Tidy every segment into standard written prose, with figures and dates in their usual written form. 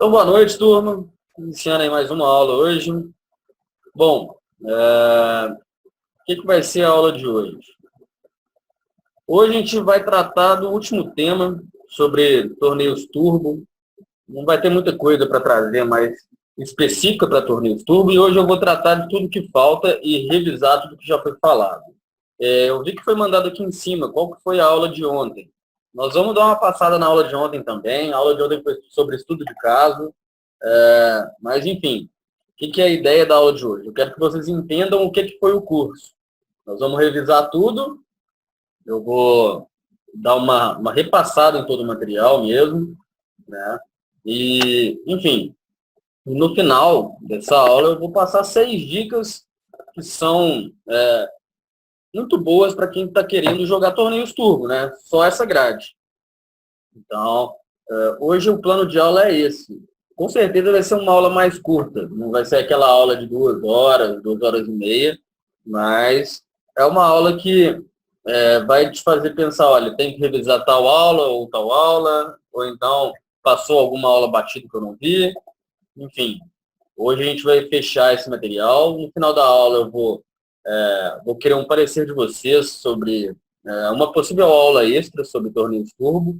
Então, boa noite, turma. Iniciando aí mais uma aula hoje. Bom, o que vai ser a aula de hoje? Hoje a gente vai tratar do último tema sobre torneios turbo. Não vai ter muita coisa para trazer mais específica para torneios turbo. E hoje eu vou tratar de tudo que falta e revisar tudo que já foi falado. Eu vi que foi mandado aqui em cima qual que foi a aula de ontem. Nós vamos dar uma passada na aula de ontem também. A aula de ontem foi sobre estudo de caso. Mas, enfim, o que é a ideia da aula de hoje? Eu quero que vocês entendam o que foi o curso. Nós vamos revisar tudo. Eu vou dar uma repassada em todo o material mesmo, né? E, enfim, no final dessa aula eu vou passar 6 dicas que são muito boas para quem está querendo jogar torneios turbo, né? Só essa grade. Então, hoje o plano de aula é esse. Com certeza vai ser uma aula mais curta, não vai ser aquela aula de 2 horas e meia, mas é uma aula que vai te fazer pensar, olha, tem que revisar tal aula ou tal aula, ou então passou alguma aula batida que eu não vi. Enfim, hoje a gente vai fechar esse material. No final da aula eu vou querer um parecer de vocês sobre uma possível aula extra sobre torneios turbo,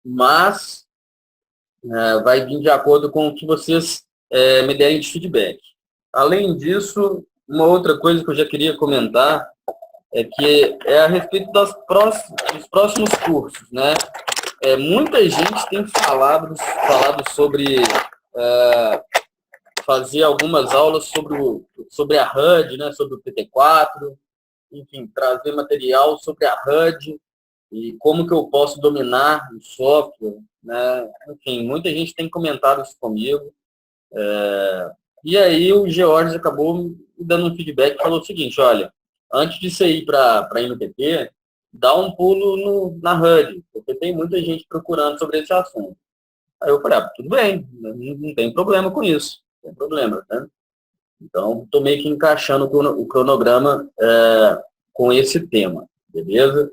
mas vai vir de acordo com o que vocês me derem de feedback. Além disso, uma outra coisa que eu já queria comentar é que é a respeito dos próximos cursos, né? Muita gente tem falado sobre fazer algumas aulas sobre a HUD, né? Sobre o PT4, enfim, trazer material sobre a HUD e como que eu posso dominar o software, né? Enfim, muita gente tem comentado isso comigo. E aí o Georges acabou me dando um feedback e falou o seguinte, olha, antes de você ir para a MPT, dá um pulo na HUD, porque tem muita gente procurando sobre esse assunto. Aí eu falei, tudo bem, não tem problema com isso, não tem problema, né? Então, estou meio que encaixando o cronograma com esse tema, beleza?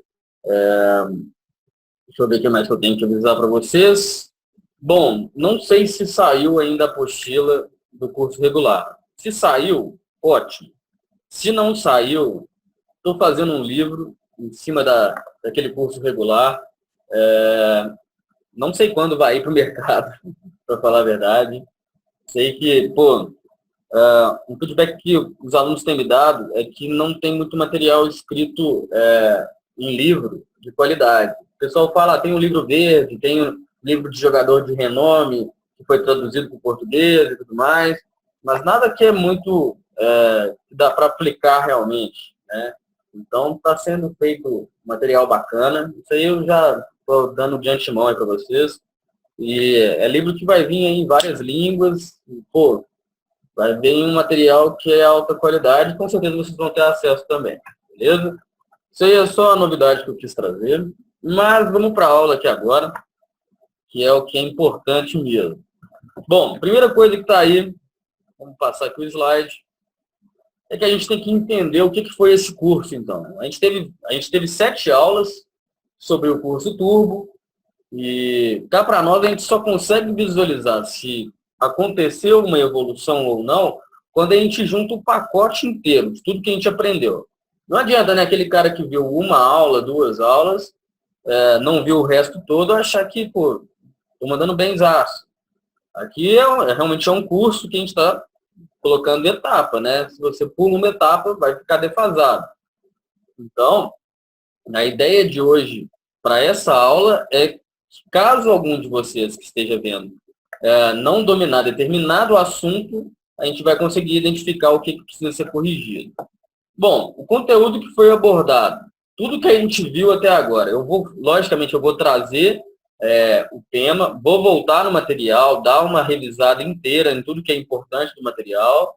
Deixa eu ver o que mais que eu tenho que avisar para vocês. Bom, não sei se saiu ainda a apostila do curso regular. Se saiu, ótimo. Se não saiu, estou fazendo um livro em cima daquele curso regular. Não sei quando vai ir para o mercado, para falar a verdade. Sei que, um feedback que os alunos têm me dado é que não tem muito material escrito em livro de qualidade. O pessoal fala, tem um livro verde, tem um livro de jogador de renome, que foi traduzido para o português e tudo mais, mas nada que é muito que dá para aplicar realmente, né? Então, está sendo feito material bacana. Isso aí eu já estou dando de antemão aí para vocês. E é livro que vai vir aí em várias línguas. Vai vir um material que é alta qualidade, com certeza vocês vão ter acesso também, beleza? Isso aí é só a novidade que eu quis trazer, mas vamos para a aula aqui agora, que é o que é importante mesmo. Bom, primeira coisa que está aí, vamos passar aqui o slide, é que a gente tem que entender o que foi esse curso, então. A gente teve 7 aulas sobre o curso Turbo, e cá para nós a gente só consegue visualizar se aconteceu uma evolução ou não quando a gente junta o pacote inteiro, de tudo que a gente aprendeu. Não adianta, né, aquele cara que viu uma aula, 2 aulas, não viu o resto todo, achar que, estou mandando benzaço. Aqui realmente é um curso que a gente está colocando etapa, né? Se você pula uma etapa, vai ficar defasado. Então, a ideia de hoje para essa aula é, caso algum de vocês que esteja vendo não dominar determinado assunto, a gente vai conseguir identificar o que precisa ser corrigido. Bom, o conteúdo que foi abordado, tudo que a gente viu até agora, logicamente, eu vou trazer o tema, vou voltar no material, dar uma revisada inteira em tudo que é importante do material,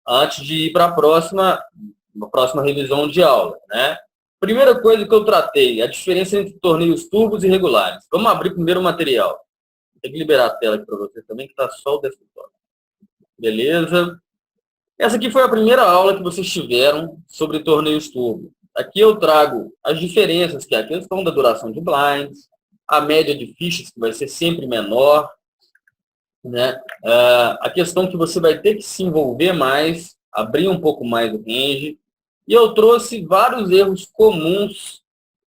antes de ir para a próxima revisão de aula, né? Primeira coisa que eu tratei, a diferença entre torneios turbos e regulares. Vamos abrir primeiro o material. Tem que liberar a tela aqui para vocês também, que está só o desktop. Beleza? Essa aqui foi a primeira aula que vocês tiveram sobre torneios turbo. Aqui eu trago as diferenças, que é a questão da duração de blinds, a média de fichas, que vai ser sempre menor, né? A questão que você vai ter que se envolver mais, abrir um pouco mais o range. E eu trouxe vários erros comuns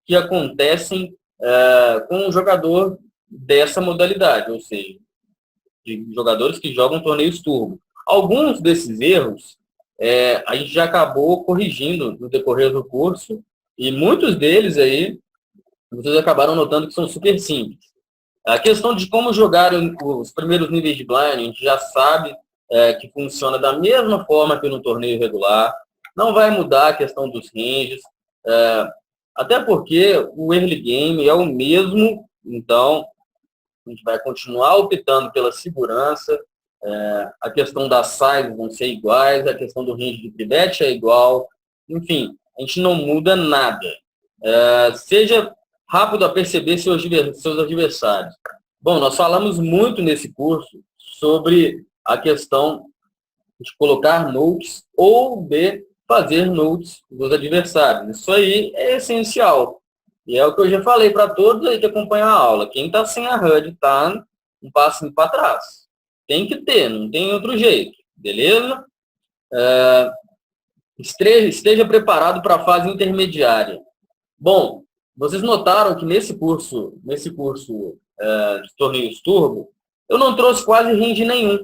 que acontecem com um jogador dessa modalidade, ou seja, de jogadores que jogam torneios turbo. Alguns desses erros a gente já acabou corrigindo no decorrer do curso, e muitos deles aí vocês acabaram notando que são super simples. A questão de como jogar os primeiros níveis de blind, a gente já sabe que funciona da mesma forma que no torneio regular. Não vai mudar a questão dos ranges, até porque o early game é o mesmo, então a gente vai continuar optando pela segurança. A questão das sizes vão ser iguais, a questão do range de pivete é igual. Enfim, a gente não muda nada. Seja rápido a perceber seus adversários. Bom, nós falamos muito nesse curso sobre a questão de colocar notes ou de fazer notes dos adversários. Isso aí é essencial. E é o que eu já falei para todos aí que acompanham a aula. Quem está sem a HUD está um passinho para trás. Tem que ter, não tem outro jeito. Beleza? Esteja preparado para a fase intermediária. Bom, vocês notaram que nesse curso de torneios turbo, eu não trouxe quase range nenhum,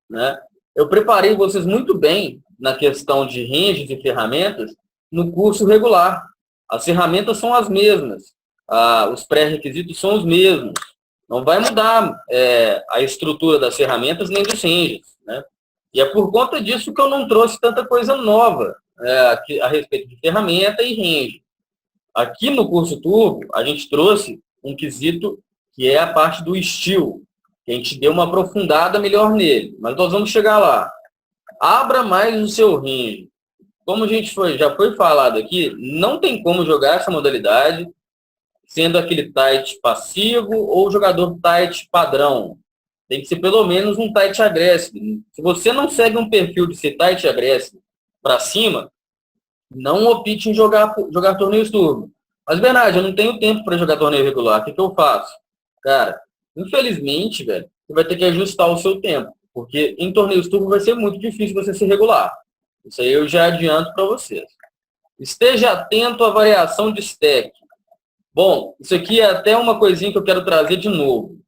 né? Eu preparei vocês muito bem na questão de ranges e ferramentas no curso regular. As ferramentas são as mesmas, os pré-requisitos são os mesmos. Não vai mudar a estrutura das ferramentas nem dos ranges, né? E é por conta disso que eu não trouxe tanta coisa nova a respeito de ferramenta e range. Aqui no curso turbo, a gente trouxe um quesito que é a parte do estilo, que a gente deu uma aprofundada melhor nele, mas nós vamos chegar lá. Abra mais o seu range. Como já foi falado aqui, não tem como jogar essa modalidade sendo aquele tight passivo ou jogador tight padrão. Tem que ser pelo menos um tight agressivo. Se você não segue um perfil de ser tight agressivo para cima, não opte em jogar torneios turbo. Mas, Bernardo, eu não tenho tempo para jogar torneio regular. O que eu faço? Cara, infelizmente, velho, você vai ter que ajustar o seu tempo. Porque em torneios turbo vai ser muito difícil você ser regular. Isso aí eu já adianto para vocês. Esteja atento à variação de stack. Bom, isso aqui é até uma coisinha que eu quero trazer de novo.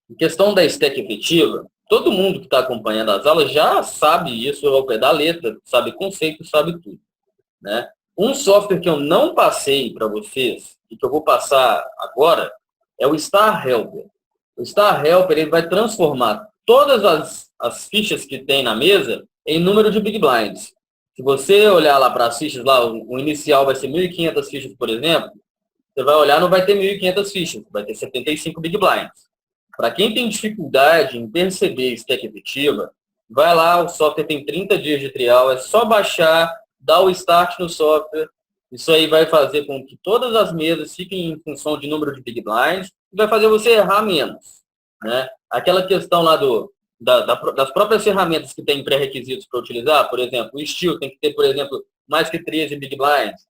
Em questão da stack efetiva, todo mundo que está acompanhando as aulas já sabe isso ao pé da letra, sabe conceito, sabe tudo, né? Um software que eu não passei para vocês e que eu vou passar agora é o Star Helper. O Star Helper ele vai transformar todas as fichas que tem na mesa em número de Big Blinds. Se você olhar lá para as fichas, lá, o inicial vai ser 1.500 fichas, por exemplo, você vai olhar, não vai ter 1.500 fichas, vai ter 75 Big Blinds. Para quem tem dificuldade em perceber stack efetiva, vai lá, o software tem 30 dias de trial, é só baixar, dar o start no software. Isso aí vai fazer com que todas as mesas fiquem em função de número de Big Blinds e vai fazer você errar menos, né? Aquela questão lá das próprias ferramentas que tem pré-requisitos para utilizar, por exemplo, o Steel tem que ter, por exemplo, mais que 13 Big Blinds,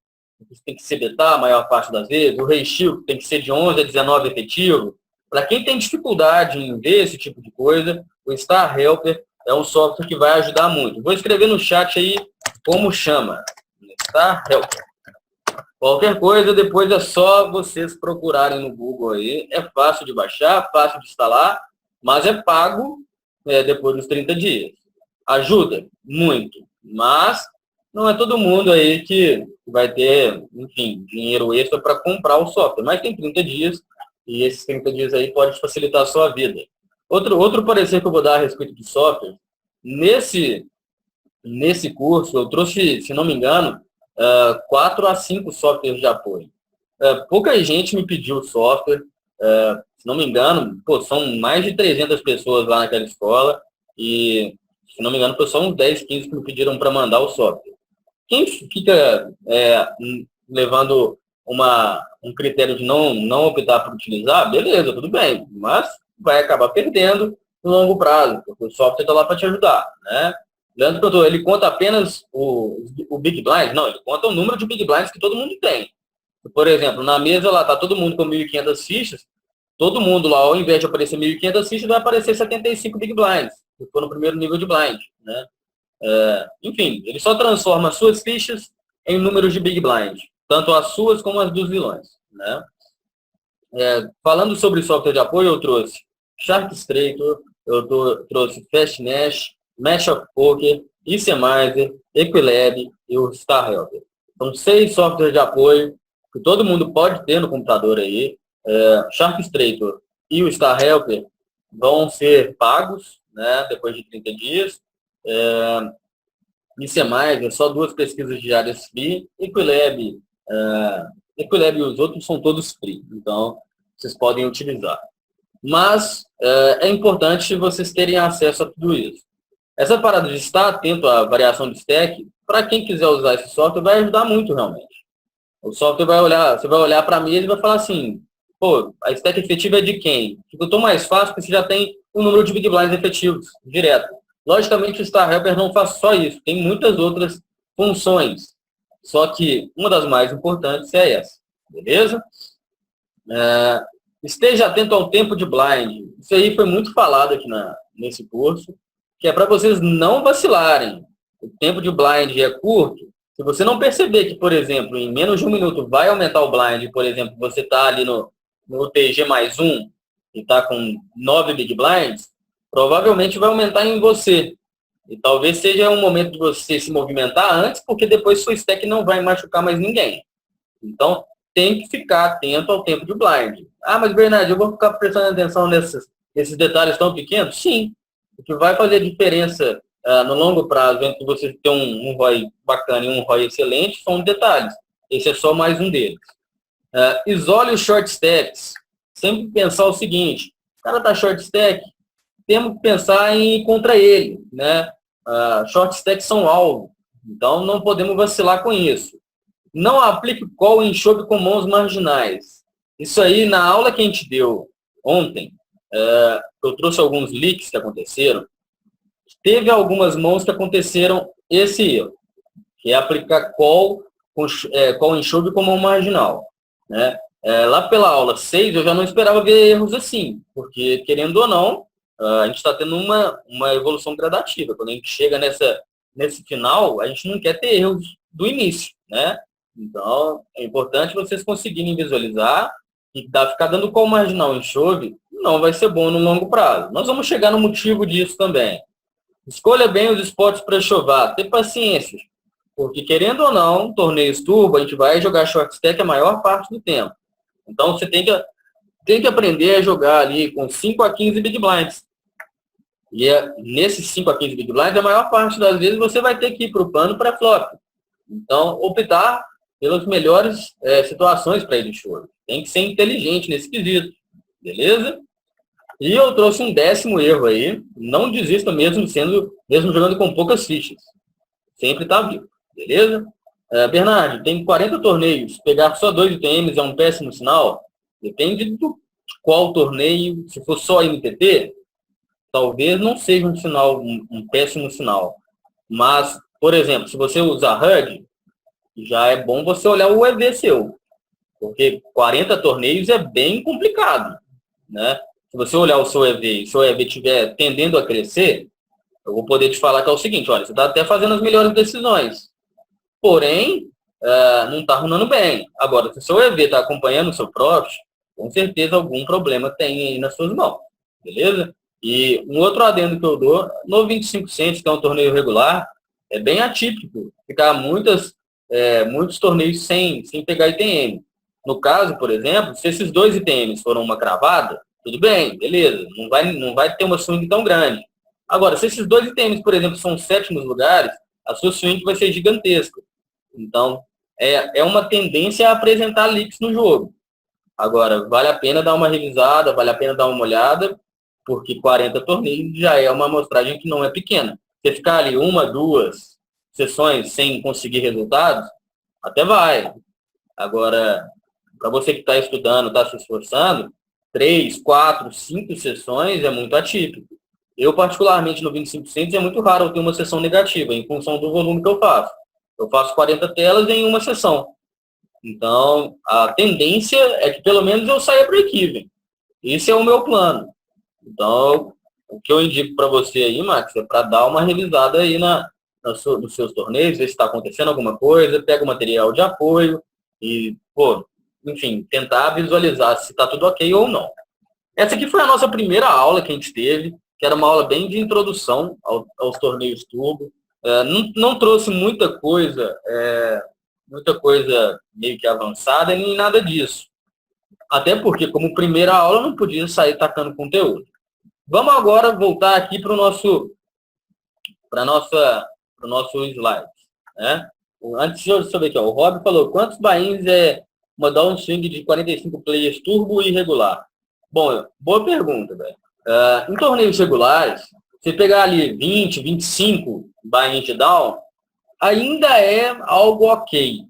tem que ser beta a maior parte das vezes, o Ratio tem que ser de 11 a 19 efetivo. Para quem tem dificuldade em ver esse tipo de coisa, o Star Helper é um software que vai ajudar muito. Vou escrever no chat aí como chama. Star Helper. Qualquer coisa, depois é só vocês procurarem no Google aí. É fácil de baixar, fácil de instalar, mas é pago depois dos 30 dias. Ajuda muito, mas não é todo mundo aí que vai ter, enfim, dinheiro extra para comprar o software. Mas tem 30 dias e esses 30 dias aí pode facilitar a sua vida. Outro parecer que eu vou dar a respeito do software, nesse curso eu trouxe, se não me engano, 4 a 5 softwares de apoio. Pouca gente me pediu software, se não me engano, são mais de 300 pessoas lá naquela escola e, se não me engano, são uns 10, 15 que me pediram para mandar o software. Quem fica levando um critério de não optar por utilizar, beleza, tudo bem, mas vai acabar perdendo no longo prazo, porque o software está lá para te ajudar, né? Lembrando que ele conta apenas o Big Blind? Não, ele conta o número de Big Blinds que todo mundo tem. Por exemplo, na mesa lá está todo mundo com 1.500 fichas, todo mundo lá, ao invés de aparecer 1.500 fichas, vai aparecer 75 Big Blinds, que for no primeiro nível de blind, né? Enfim, ele só transforma as suas fichas em números de Big Blind, tanto as suas como as dos vilões, né? Falando sobre software de apoio, eu trouxe Sharkstrator, trouxe FastNash, Mesh of Poker, Icemizer, Equilab e o Star Helper. São 6 softwares de apoio que todo mundo pode ter no computador aí. Sharkstrator e o Star Helper vão ser pagos, né, depois de 30 dias. Icemizer, só 2 pesquisas diárias free. Equilab e os outros são todos free, então vocês podem utilizar. Mas é importante vocês terem acesso a tudo isso. Essa parada de estar atento à variação de stack, para quem quiser usar esse software, vai ajudar muito realmente. O software você vai olhar para a mesa e vai falar assim, pô, a stack efetiva é de quem? Fica tão mais fácil porque você já tem o número de Big Blinds efetivos, direto. Logicamente, o Star Helper não faz só isso, tem muitas outras funções. Só que uma das mais importantes é essa, beleza? Esteja atento ao tempo de blind. Isso aí foi muito falado aqui nesse curso, que é para vocês não vacilarem. O tempo de blind é curto. Se você não perceber que, por exemplo, em menos de 1 minuto vai aumentar o blind, por exemplo, você está ali no TG mais 1 e está com 9 Big Blinds, provavelmente vai aumentar em você. E talvez seja um momento de você se movimentar antes, porque depois sua stack não vai machucar mais ninguém. Então, tem que ficar atento ao tempo de blind. Ah, mas Bernardo, eu vou ficar prestando atenção nesses detalhes tão pequenos? Sim. O que vai fazer diferença no longo prazo entre você ter um ROI bacana e um ROI excelente são detalhes. Esse é só mais um deles. Isole os short stacks. Sempre pensar o seguinte, o cara está short stack, temos que pensar em ir contra ele, né? Short stacks são alvo, então não podemos vacilar com isso. Não aplique call em chope com mãos marginais. Isso aí, na aula que a gente deu ontem, eu trouxe alguns leaks que aconteceram. Teve algumas mãos que aconteceram esse erro, que é aplicar call em chope com mão marginal, né? Lá pela aula 6, eu já não esperava ver erros assim, porque, querendo ou não, a gente está tendo uma evolução gradativa. Quando a gente chega nesse final, a gente não quer ter erros do início, né? Então, é importante vocês conseguirem visualizar e ficar dando call marginal em chove não vai ser bom no longo prazo. Nós vamos chegar no motivo disso também. Escolha bem os spots para chovar, ter paciência, porque querendo ou não, torneios turbo, a gente vai jogar short stack a maior parte do tempo. Então, você tem que aprender a jogar ali com 5 a 15 Big Blinds. E nesses 5 a 15 Big Blinds, a maior parte das vezes você vai ter que ir para o plano pré-flop. Então, optar pelas melhores situações para ir de choro. Tem que ser inteligente nesse quesito, beleza? E eu trouxe um 10º erro aí. Não desista mesmo jogando com poucas fichas. Sempre está vivo, beleza? Bernardo, tem 40 torneios. Pegar só 2 ITMs é um péssimo sinal? Depende de qual torneio. Se for só MTT, talvez não seja um péssimo sinal. Mas, por exemplo, se você usar HUD, já é bom você olhar o EV seu. Porque 40 torneios é bem complicado, né? Se você olhar o seu EV e o seu EV estiver tendendo a crescer, eu vou poder te falar que é o seguinte, olha, você está até fazendo as melhores decisões. Porém, não está runando bem. Agora, se o seu EV está acompanhando o seu profit, com certeza algum problema tem aí nas suas mãos. Beleza? E um outro adendo que eu dou, no 25 Cents, que é um torneio regular, é bem atípico ficar muitos torneios sem pegar ITM. No caso, por exemplo, se esses 2 ITMs foram uma cravada, tudo bem, beleza, não vai ter uma swing tão grande. Agora, se esses 2 ITMs, por exemplo, são 7º lugares, a sua swing vai ser gigantesca. Então, é uma tendência a apresentar leaks no jogo. Agora, vale a pena dar uma revisada, vale a pena dar uma olhada, porque 40 torneios já é uma amostragem que não é pequena. Você ficar ali 1, 2 sessões sem conseguir resultados, até vai. Agora, para você que está estudando, está se esforçando, 3, 4, 5 sessões é muito atípico. Eu, particularmente, no 25 Cents, é muito raro eu ter uma sessão negativa, em função do volume que eu faço. Eu faço 40 telas em uma sessão. Então, a tendência é que, pelo menos, eu saia break-even. Esse é o meu plano. Então, o que eu indico para você aí, Max, é para dar uma revisada aí nos seus torneios, ver se está acontecendo alguma coisa, pega o material de apoio e, pô, enfim, tentar visualizar se está tudo ok ou não. Essa aqui foi a nossa primeira aula que a gente teve, que era uma aula bem de introdução aos torneios turbo. Não trouxe muita coisa meio que avançada, nem nada disso. Até porque, como primeira aula, não podia sair tacando conteúdo. Vamos agora voltar aqui para o nosso slide. Né? Antes, deixa eu ver aqui. Ó, o Rob falou, quantos bains mandar um swing de 45 players turbo e regular? Bom, boa pergunta, velho. Em torneios regulares, você pegar ali 20, 25 bains de down, ainda é algo ok.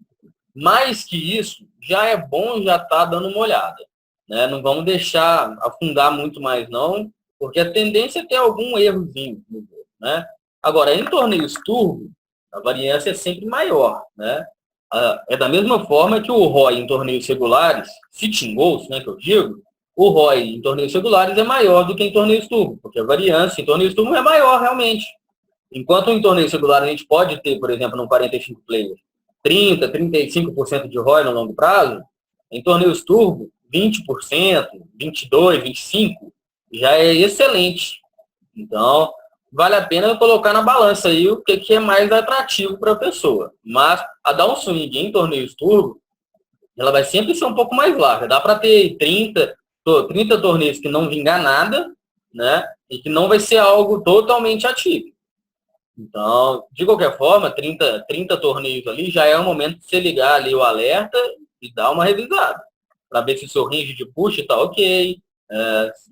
Mais que isso, já é bom já estar dando uma olhada. Né? Não vamos deixar afundar muito mais, não, porque a tendência é ter algum errozinho no jogo. Né? Agora, em torneios turbo, a variância é sempre maior. Né? É da mesma forma que o ROI em torneios regulares, sitting goals, né, que eu digo, o ROI em torneios regulares é maior do que em torneios turbo, porque a variância em torneios turbo é maior, realmente. Enquanto em torneios regulares a gente pode ter, por exemplo, num 45 players, 30%, 35% de ROI no longo prazo, em torneios turbo, 20%, 22%, 25% já é excelente. Então, vale a pena colocar na balança aí o que é mais atrativo para a pessoa. Mas a dar um swing em torneios turbo, ela vai sempre ser um pouco mais larga. Dá para ter 30 torneios que não vingar nada, né? E que não vai ser algo totalmente ativo. Então, de qualquer forma, 30 torneios ali já é o momento de você ligar ali o alerta e dar uma revisada. Para ver se o seu range de push está ok,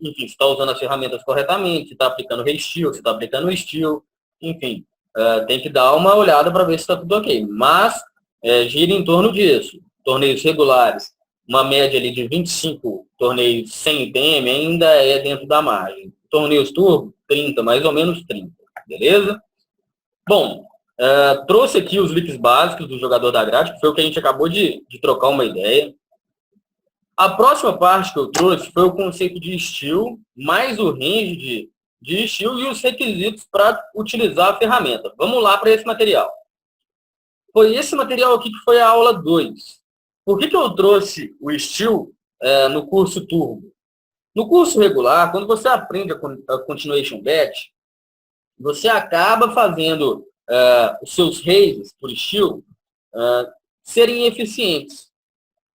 enfim, se está usando as ferramentas corretamente, se está aplicando resteel, se está aplicando steel, enfim, tem que dar uma olhada para ver se está tudo ok. Mas gira em torno disso. Torneios regulares, uma média ali de 25 torneios sem ITM ainda é dentro da margem. Torneios turbo, 30, mais ou menos 30, beleza? Bom, trouxe aqui os leaks básicos do jogador da grade, que foi o que a gente acabou de trocar uma ideia. A próxima parte que eu trouxe foi o conceito de steel, mais o range de steel e os requisitos para utilizar a ferramenta. Vamos lá para esse material. Foi esse material aqui que foi a aula 2. Por que eu trouxe o steel no curso turbo? No curso regular, quando você aprende a continuation bet, você acaba fazendo os seus raises por steel serem eficientes.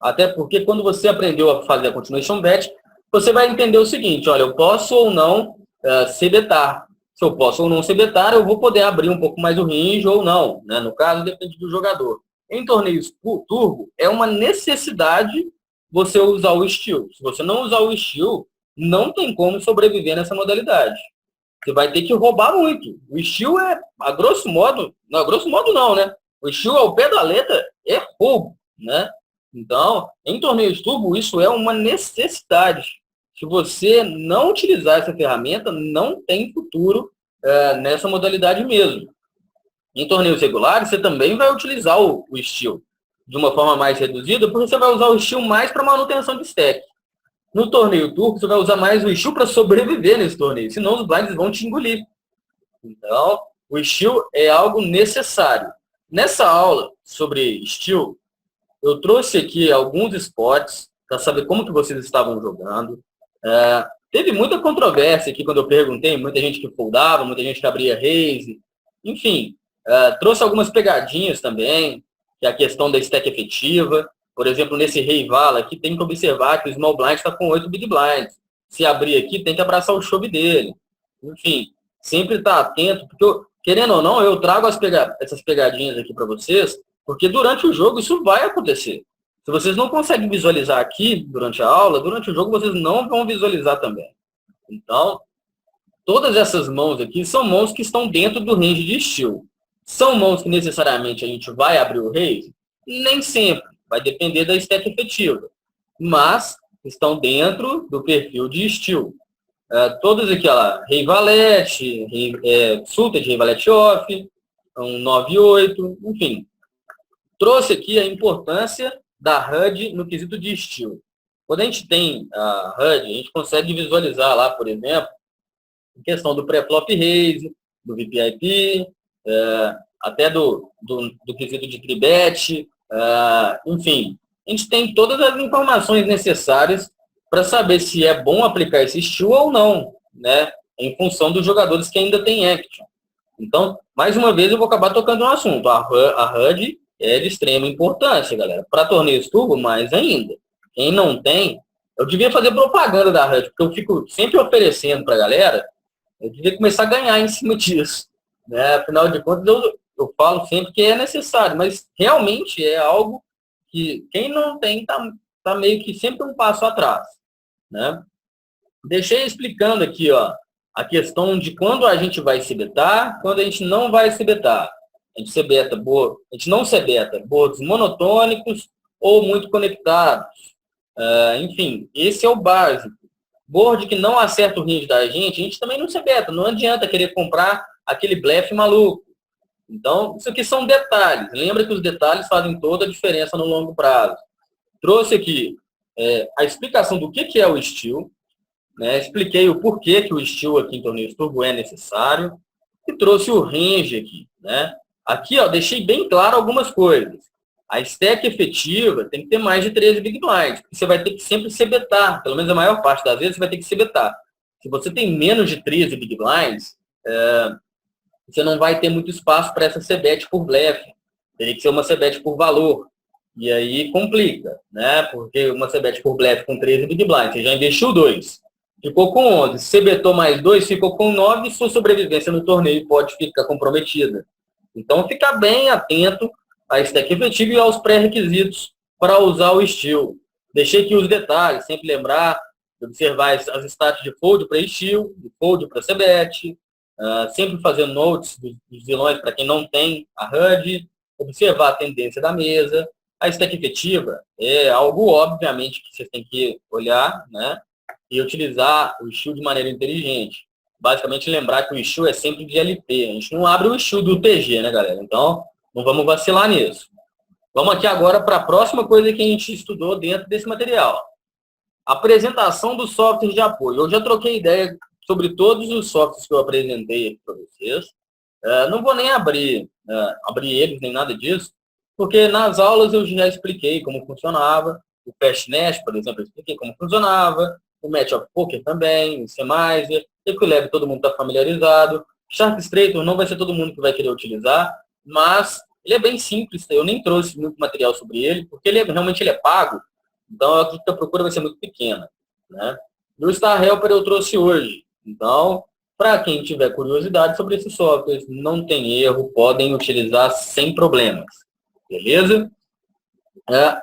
Até porque quando você aprendeu a fazer a continuation bet, você vai entender o seguinte, olha, eu posso ou não CBETar. Se eu posso ou não CBETar, eu vou poder abrir um pouco mais o range ou não. Né? No caso, depende do jogador. Em torneios turbo, é uma necessidade você usar o steel. Se você não usar o steel, não tem como sobreviver nessa modalidade. Você vai ter que roubar muito. O steel a grosso modo não, né? O steel ao pé da letra é roubo, né? Então, em torneios turbo, isso é uma necessidade. Se você não utilizar essa ferramenta, não tem futuro nessa modalidade mesmo. Em torneios regulares, você também vai utilizar o steel de uma forma mais reduzida, porque você vai usar o steel mais para manutenção de stack. No torneio turco, você vai usar mais o steel para sobreviver nesse torneio, senão os blinds vão te engolir. Então, o steel é algo necessário. Nessa aula sobre steel, eu trouxe aqui alguns spots para saber como que vocês estavam jogando. Teve muita controvérsia aqui quando eu perguntei, muita gente que foldava, muita gente que abria raise. Enfim, trouxe algumas pegadinhas também, que é a questão da stack efetiva. Por exemplo, nesse Rei Vala aqui, tem que observar que o Small Blind está com 8 Big Blinds. Se abrir aqui, tem que abraçar o chove dele. Enfim, sempre estar atento, porque, querendo ou não, eu trago essas pegadinhas aqui para vocês, porque durante o jogo isso vai acontecer. Se vocês não conseguem visualizar aqui durante a aula, durante o jogo vocês não vão visualizar também. Então, todas essas mãos aqui são mãos que estão dentro do range de steel. São mãos que necessariamente a gente vai abrir o raise? Nem sempre. Vai depender da stack efetiva. Mas estão dentro do perfil de steel. Todas aqui, ó, Rei Valete, Sulta de Rei Valete Off, um 9-8, enfim. Trouxe aqui a importância da HUD no quesito de steel. Quando a gente tem a HUD, a gente consegue visualizar lá, por exemplo, a questão do pré-flop raise, do VPIP, até do quesito de tribet, enfim. A gente tem todas as informações necessárias para saber se é bom aplicar esse estilo ou não, né? Em função dos jogadores que ainda têm action. Então, mais uma vez, eu vou acabar tocando no assunto. A HUD é de extrema importância, galera. Para torneios turbo, mais ainda. Quem não tem, eu devia fazer propaganda da HUD, porque eu fico sempre oferecendo para a galera, eu devia começar a ganhar em cima disso. Né? Afinal de contas, eu falo sempre que é necessário, mas realmente é algo que quem não tem tá meio que sempre um passo atrás. Né? Deixei explicando aqui, ó, a questão de quando a gente vai se betar, quando a gente não vai se betar. A gente não se beta boards monotônicos ou muito conectados. Enfim, esse é o básico. Board que não acerta o range da gente também não se beta. Não adianta querer comprar aquele blefe maluco. Então, isso aqui são detalhes. Lembra que os detalhes fazem toda a diferença no longo prazo. Trouxe aqui a explicação do que é o estilo. Né? Expliquei o porquê que o estilo aqui em torneios turbo é necessário e trouxe o range aqui. Né? Aqui, ó, deixei bem claro algumas coisas. A stack efetiva tem que ter mais de 13 big blinds. Você vai ter que sempre se betar. Pelo menos a maior parte das vezes você vai ter que se betar. Se você tem menos de 13 big blinds, você não vai ter muito espaço para essa CBET por blefe. Teria que ser uma CBET por valor. E aí complica, né? Porque uma CBET por blefe com 13 big blinds, você já investiu 2. Ficou com 11. Se você betou mais 2, ficou com 9. Sua sobrevivência no torneio pode ficar comprometida. Então, fica bem atento à stack efetiva e aos pré-requisitos para usar o estilo. Deixei aqui os detalhes, sempre lembrar de observar as stats de fold para estilo, de fold para CBET, sempre fazendo notes dos vilões para quem não tem a HUD, observar a tendência da mesa. A stack efetiva é algo, obviamente, que vocês têm que olhar, né? E utilizar o estilo de maneira inteligente. Basicamente, lembrar que o estilo é sempre de LP. A gente não abre o estilo do TG, né, galera? Então, não vamos vacilar nisso. Vamos aqui agora para a próxima coisa que a gente estudou dentro desse material. Apresentação dos softwares de apoio. Eu já troquei ideia sobre todos os softwares que eu apresentei aqui para vocês. Não vou nem abrir eles, nem nada disso, porque nas aulas eu já expliquei como funcionava. O Fastnet, por exemplo, eu expliquei como funcionava. O Match of Poker também, o Semizer, o Equilab todo mundo está familiarizado. SharkStrator não vai ser todo mundo que vai querer utilizar, mas ele é bem simples. Eu nem trouxe muito material sobre ele, porque realmente ele é pago, então eu acredito que a procura vai ser muito pequena. Né? E o Star Helper eu trouxe hoje. Então, para quem tiver curiosidade sobre esses softwares, não tem erro, podem utilizar sem problemas. Beleza?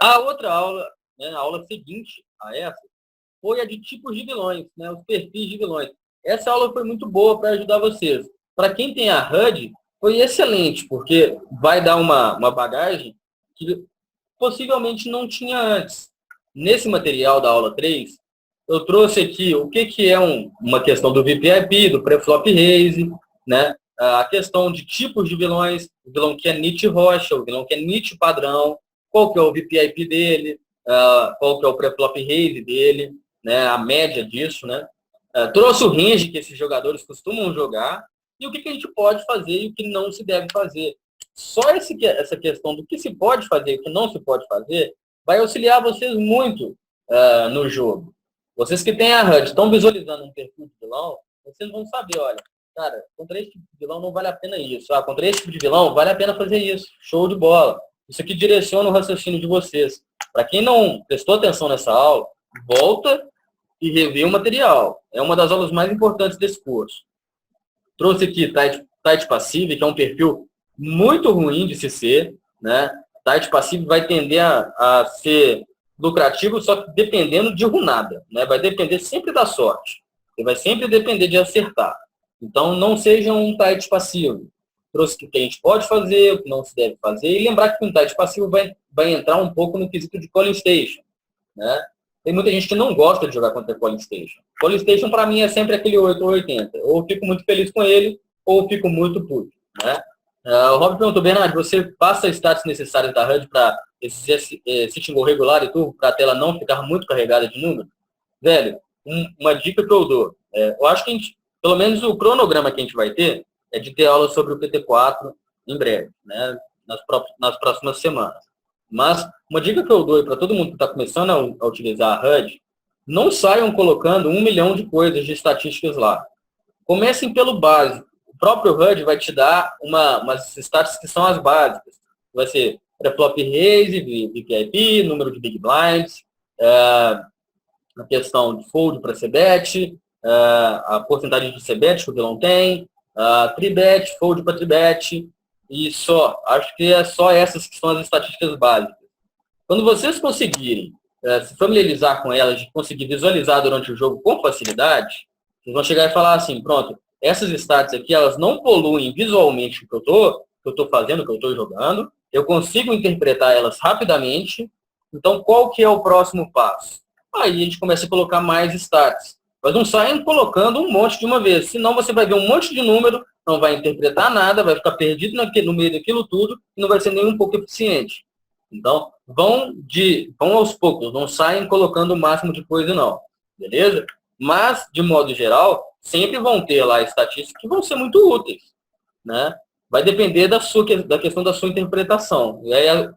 A outra aula, né, a aula seguinte a essa, foi a de tipos de vilões, né, os perfis de vilões. Essa aula foi muito boa para ajudar vocês. Para quem tem a HUD, foi excelente, porque vai dar uma bagagem que possivelmente não tinha antes. Nesse material da aula 3, eu trouxe aqui o que é uma questão do VPIP, do pré-flop raise, né? A questão de tipos de vilões, o vilão que é NIT rocha, o vilão que é NIT padrão, qual que é o VPIP dele, qual que é o pré-flop raise dele, né? A média disso, né? Trouxe o range que esses jogadores costumam jogar e o que a gente pode fazer e o que não se deve fazer. Só essa questão do que se pode fazer e o que não se pode fazer vai auxiliar vocês muito no jogo. Vocês que têm a HUD, estão visualizando um perfil de vilão, vocês vão saber, olha, cara, contra esse tipo de vilão não vale a pena isso. Contra esse tipo de vilão vale a pena fazer isso. Show de bola. Isso aqui direciona o raciocínio de vocês. Para quem não prestou atenção nessa aula, volta e revê o material. É uma das aulas mais importantes desse curso. Trouxe aqui Tight Passive, que é um perfil muito ruim de se ser, né? Tight Passive vai tender a ser lucrativo, só que dependendo de runada, né? Vai depender sempre da sorte. Ele vai sempre depender de acertar. Então, não seja um tight passivo. Trouxe o que a gente pode fazer, o que não se deve fazer, e lembrar que um tight passivo vai entrar um pouco no quesito de Calling Station, né? Tem muita gente que não gosta de jogar contra Calling Station. Calling Station, para mim, é sempre aquele 8 ou 80. Ou fico muito feliz com ele, ou fico muito puto, né? O Rob perguntou, Bernardo, você passa status necessários da HUD para esse sitting goal regular e tudo, para a tela não ficar muito carregada de número? Velho, uma dica que eu dou, eu acho que a gente, pelo menos o cronograma que a gente vai ter é de ter aula sobre o PT4 em breve, né, nas próximas semanas. Mas uma dica que eu dou para todo mundo que está começando a utilizar a HUD, não saiam colocando 1 milhão de coisas de estatísticas lá. Comecem pelo básico. O próprio HUD vai te dar umas estatísticas que são as básicas. Vai ser preflop raise, VPIP, número de big blinds, a questão de fold para c-bet, a porcentagem de c-bet que o vilão tem, tri-bet, fold para tri-bet, e só. Acho que é só essas que são as estatísticas básicas. Quando vocês conseguirem se familiarizar com elas, de conseguir visualizar durante o jogo com facilidade, vocês vão chegar e falar assim, pronto, essas stats aqui, elas não poluem visualmente o que eu estou fazendo, o que eu estou jogando, eu consigo interpretar elas rapidamente, então qual que é o próximo passo? Aí a gente começa a colocar mais stats. Mas não saem colocando um monte de uma vez, senão você vai ver um monte de número, não vai interpretar nada, vai ficar perdido no meio daquilo tudo e não vai ser nem um pouco eficiente. Então, vão aos poucos, não saem colocando o máximo de coisa não, beleza? Mas, de modo geral, sempre vão ter lá estatísticas que vão ser muito úteis, né? Vai depender da questão da sua interpretação. E aí,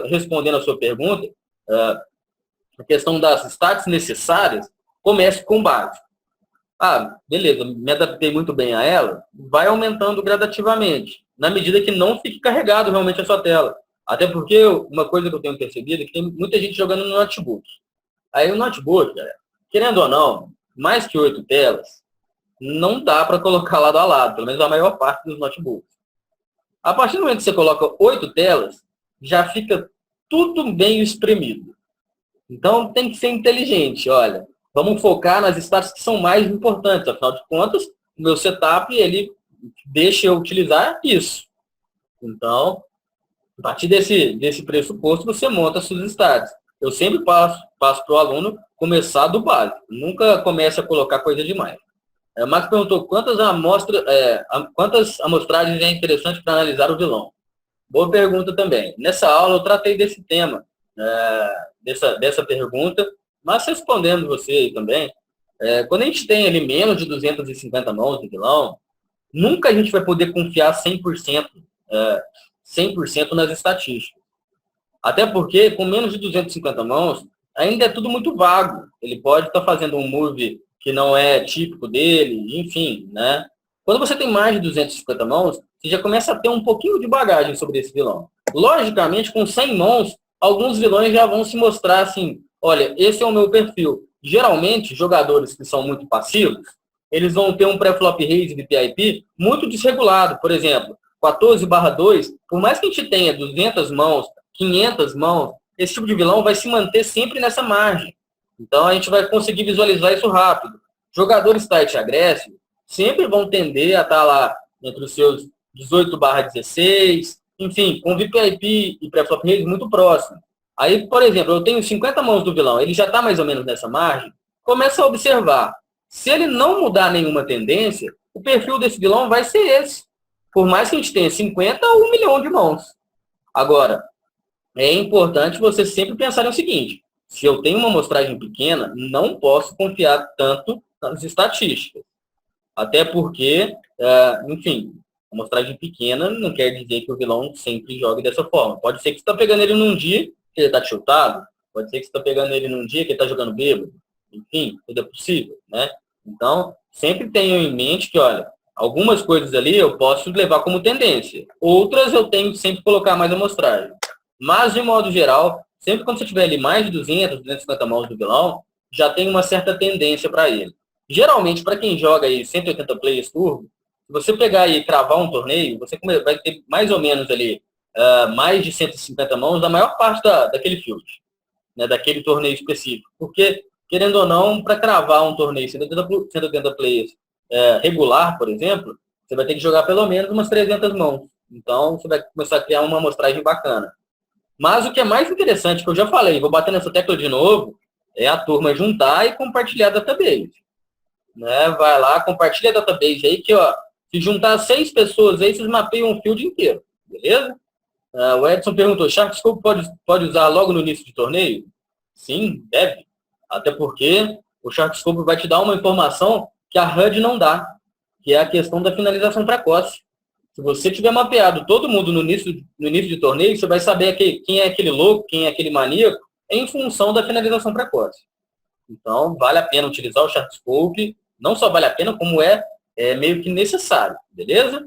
respondendo a sua pergunta, a questão das stats necessárias, comece com base. Beleza, me adaptei muito bem a ela, vai aumentando gradativamente, na medida que não fique carregado realmente a sua tela. Até porque uma coisa que eu tenho percebido é que tem muita gente jogando no notebook. Aí o notebook, querendo ou não, mais que 8 telas, não dá para colocar lado a lado, pelo menos a maior parte dos notebooks. A partir do momento que você coloca 8 telas, já fica tudo bem espremido. Então tem que ser inteligente, olha. Vamos focar nas stats que são mais importantes. Afinal de contas, o meu setup, ele deixa eu utilizar isso. Então, a partir desse pressuposto, você monta as suas stats. Eu sempre passo para o aluno começar do básico. Nunca comece a colocar coisa demais. O Max perguntou quantas amostragens é interessante para analisar o vilão. Boa pergunta também. Nessa aula eu tratei desse tema, dessa pergunta, mas respondendo você também, quando a gente tem ali menos de 250 mãos de vilão, nunca a gente vai poder confiar 100% nas estatísticas. Até porque, com menos de 250 mãos, ainda é tudo muito vago. Ele pode estar fazendo um move que não é típico dele, enfim, né? Quando você tem mais de 250 mãos, você já começa a ter um pouquinho de bagagem sobre esse vilão. Logicamente, com 100 mãos, alguns vilões já vão se mostrar assim, olha, esse é o meu perfil. Geralmente, jogadores que são muito passivos, eles vão ter um pré-flop raise de PIP muito desregulado. Por exemplo, 14/2, por mais que a gente tenha 200 mãos, 500 mãos, esse tipo de vilão vai se manter sempre nessa margem. Então, a gente vai conseguir visualizar isso rápido. Jogadores tight agressivo sempre vão tender a estar lá entre os seus 18/16, enfim, com VPIP e pré-flop raise muito próximo. Aí, por exemplo, eu tenho 50 mãos do vilão, ele já está mais ou menos nessa margem, começa a observar. Se ele não mudar nenhuma tendência, o perfil desse vilão vai ser esse. Por mais que a gente tenha 50 ou 1 milhão de mãos. Agora, é importante você sempre pensar no seguinte, se eu tenho uma amostragem pequena, não posso confiar tanto nas estatísticas. Até porque, enfim, amostragem pequena não quer dizer que o vilão sempre jogue dessa forma. Pode ser que você está pegando ele num dia que ele está tiltado, pode ser que você está pegando ele num dia que ele está jogando bêbado. Enfim, tudo é possível, né? Então, sempre tenham em mente que, olha, algumas coisas ali eu posso levar como tendência. Outras eu tenho que sempre colocar mais amostragem. Mas, de modo geral, sempre quando você tiver ali mais de 200, 250 mãos do vilão, já tem uma certa tendência para ele. Geralmente, para quem joga aí 180 players turbo, se você pegar e cravar um torneio, você vai ter mais ou menos ali mais de 150 mãos da maior parte daquele field, né, daquele torneio específico. Porque, querendo ou não, para cravar um torneio 180 players regular, por exemplo, você vai ter que jogar pelo menos umas 300 mãos. Então, você vai começar a criar uma amostragem bacana. Mas o que é mais interessante, que eu já falei, vou bater nessa tecla de novo, é a turma juntar e compartilhar a database. Né? Vai lá, compartilha a database aí, que ó, Se juntar 6 pessoas aí, vocês mapeiam um field inteiro, beleza? O Edson perguntou, Sharkscope pode usar logo no início de torneio? Sim, deve. Até porque o Sharkscope vai te dar uma informação que a HUD não dá, que é a questão da finalização precoce. Se você tiver mapeado todo mundo no início de torneio, você vai saber quem é aquele louco, quem é aquele maníaco, em função da finalização precoce. Então, vale a pena utilizar o Sharkscope. Não só vale a pena, como é meio que necessário, beleza?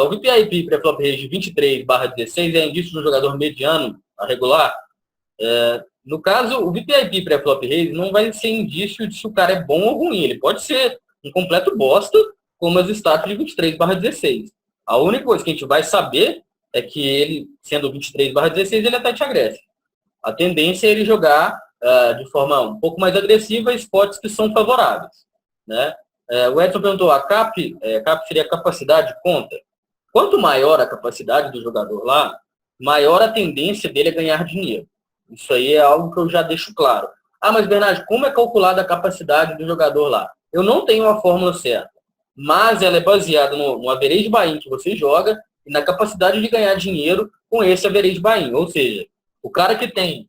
O VIP pré-flop range 23/16 é indício de um jogador mediano a regular. No caso, o VIP pré-flop raise não vai ser indício de se o cara é bom ou ruim. Ele pode ser um completo bosta, como as status de 23/16. A única coisa que a gente vai saber é que ele, sendo 23/16, ele é tight agressivo. A tendência é ele jogar de forma um pouco mais agressiva spots que são favoráveis, né? O Edson perguntou, a CAP seria a capacidade conta? Quanto maior a capacidade do jogador lá, maior a tendência dele a ganhar dinheiro. Isso aí é algo que eu já deixo claro. Mas Bernardo, como é calculada a capacidade do jogador lá? Eu não tenho a fórmula certa, mas ela é baseada no average buy-in que você joga e na capacidade de ganhar dinheiro com esse average buy-in. Ou seja, o cara que tem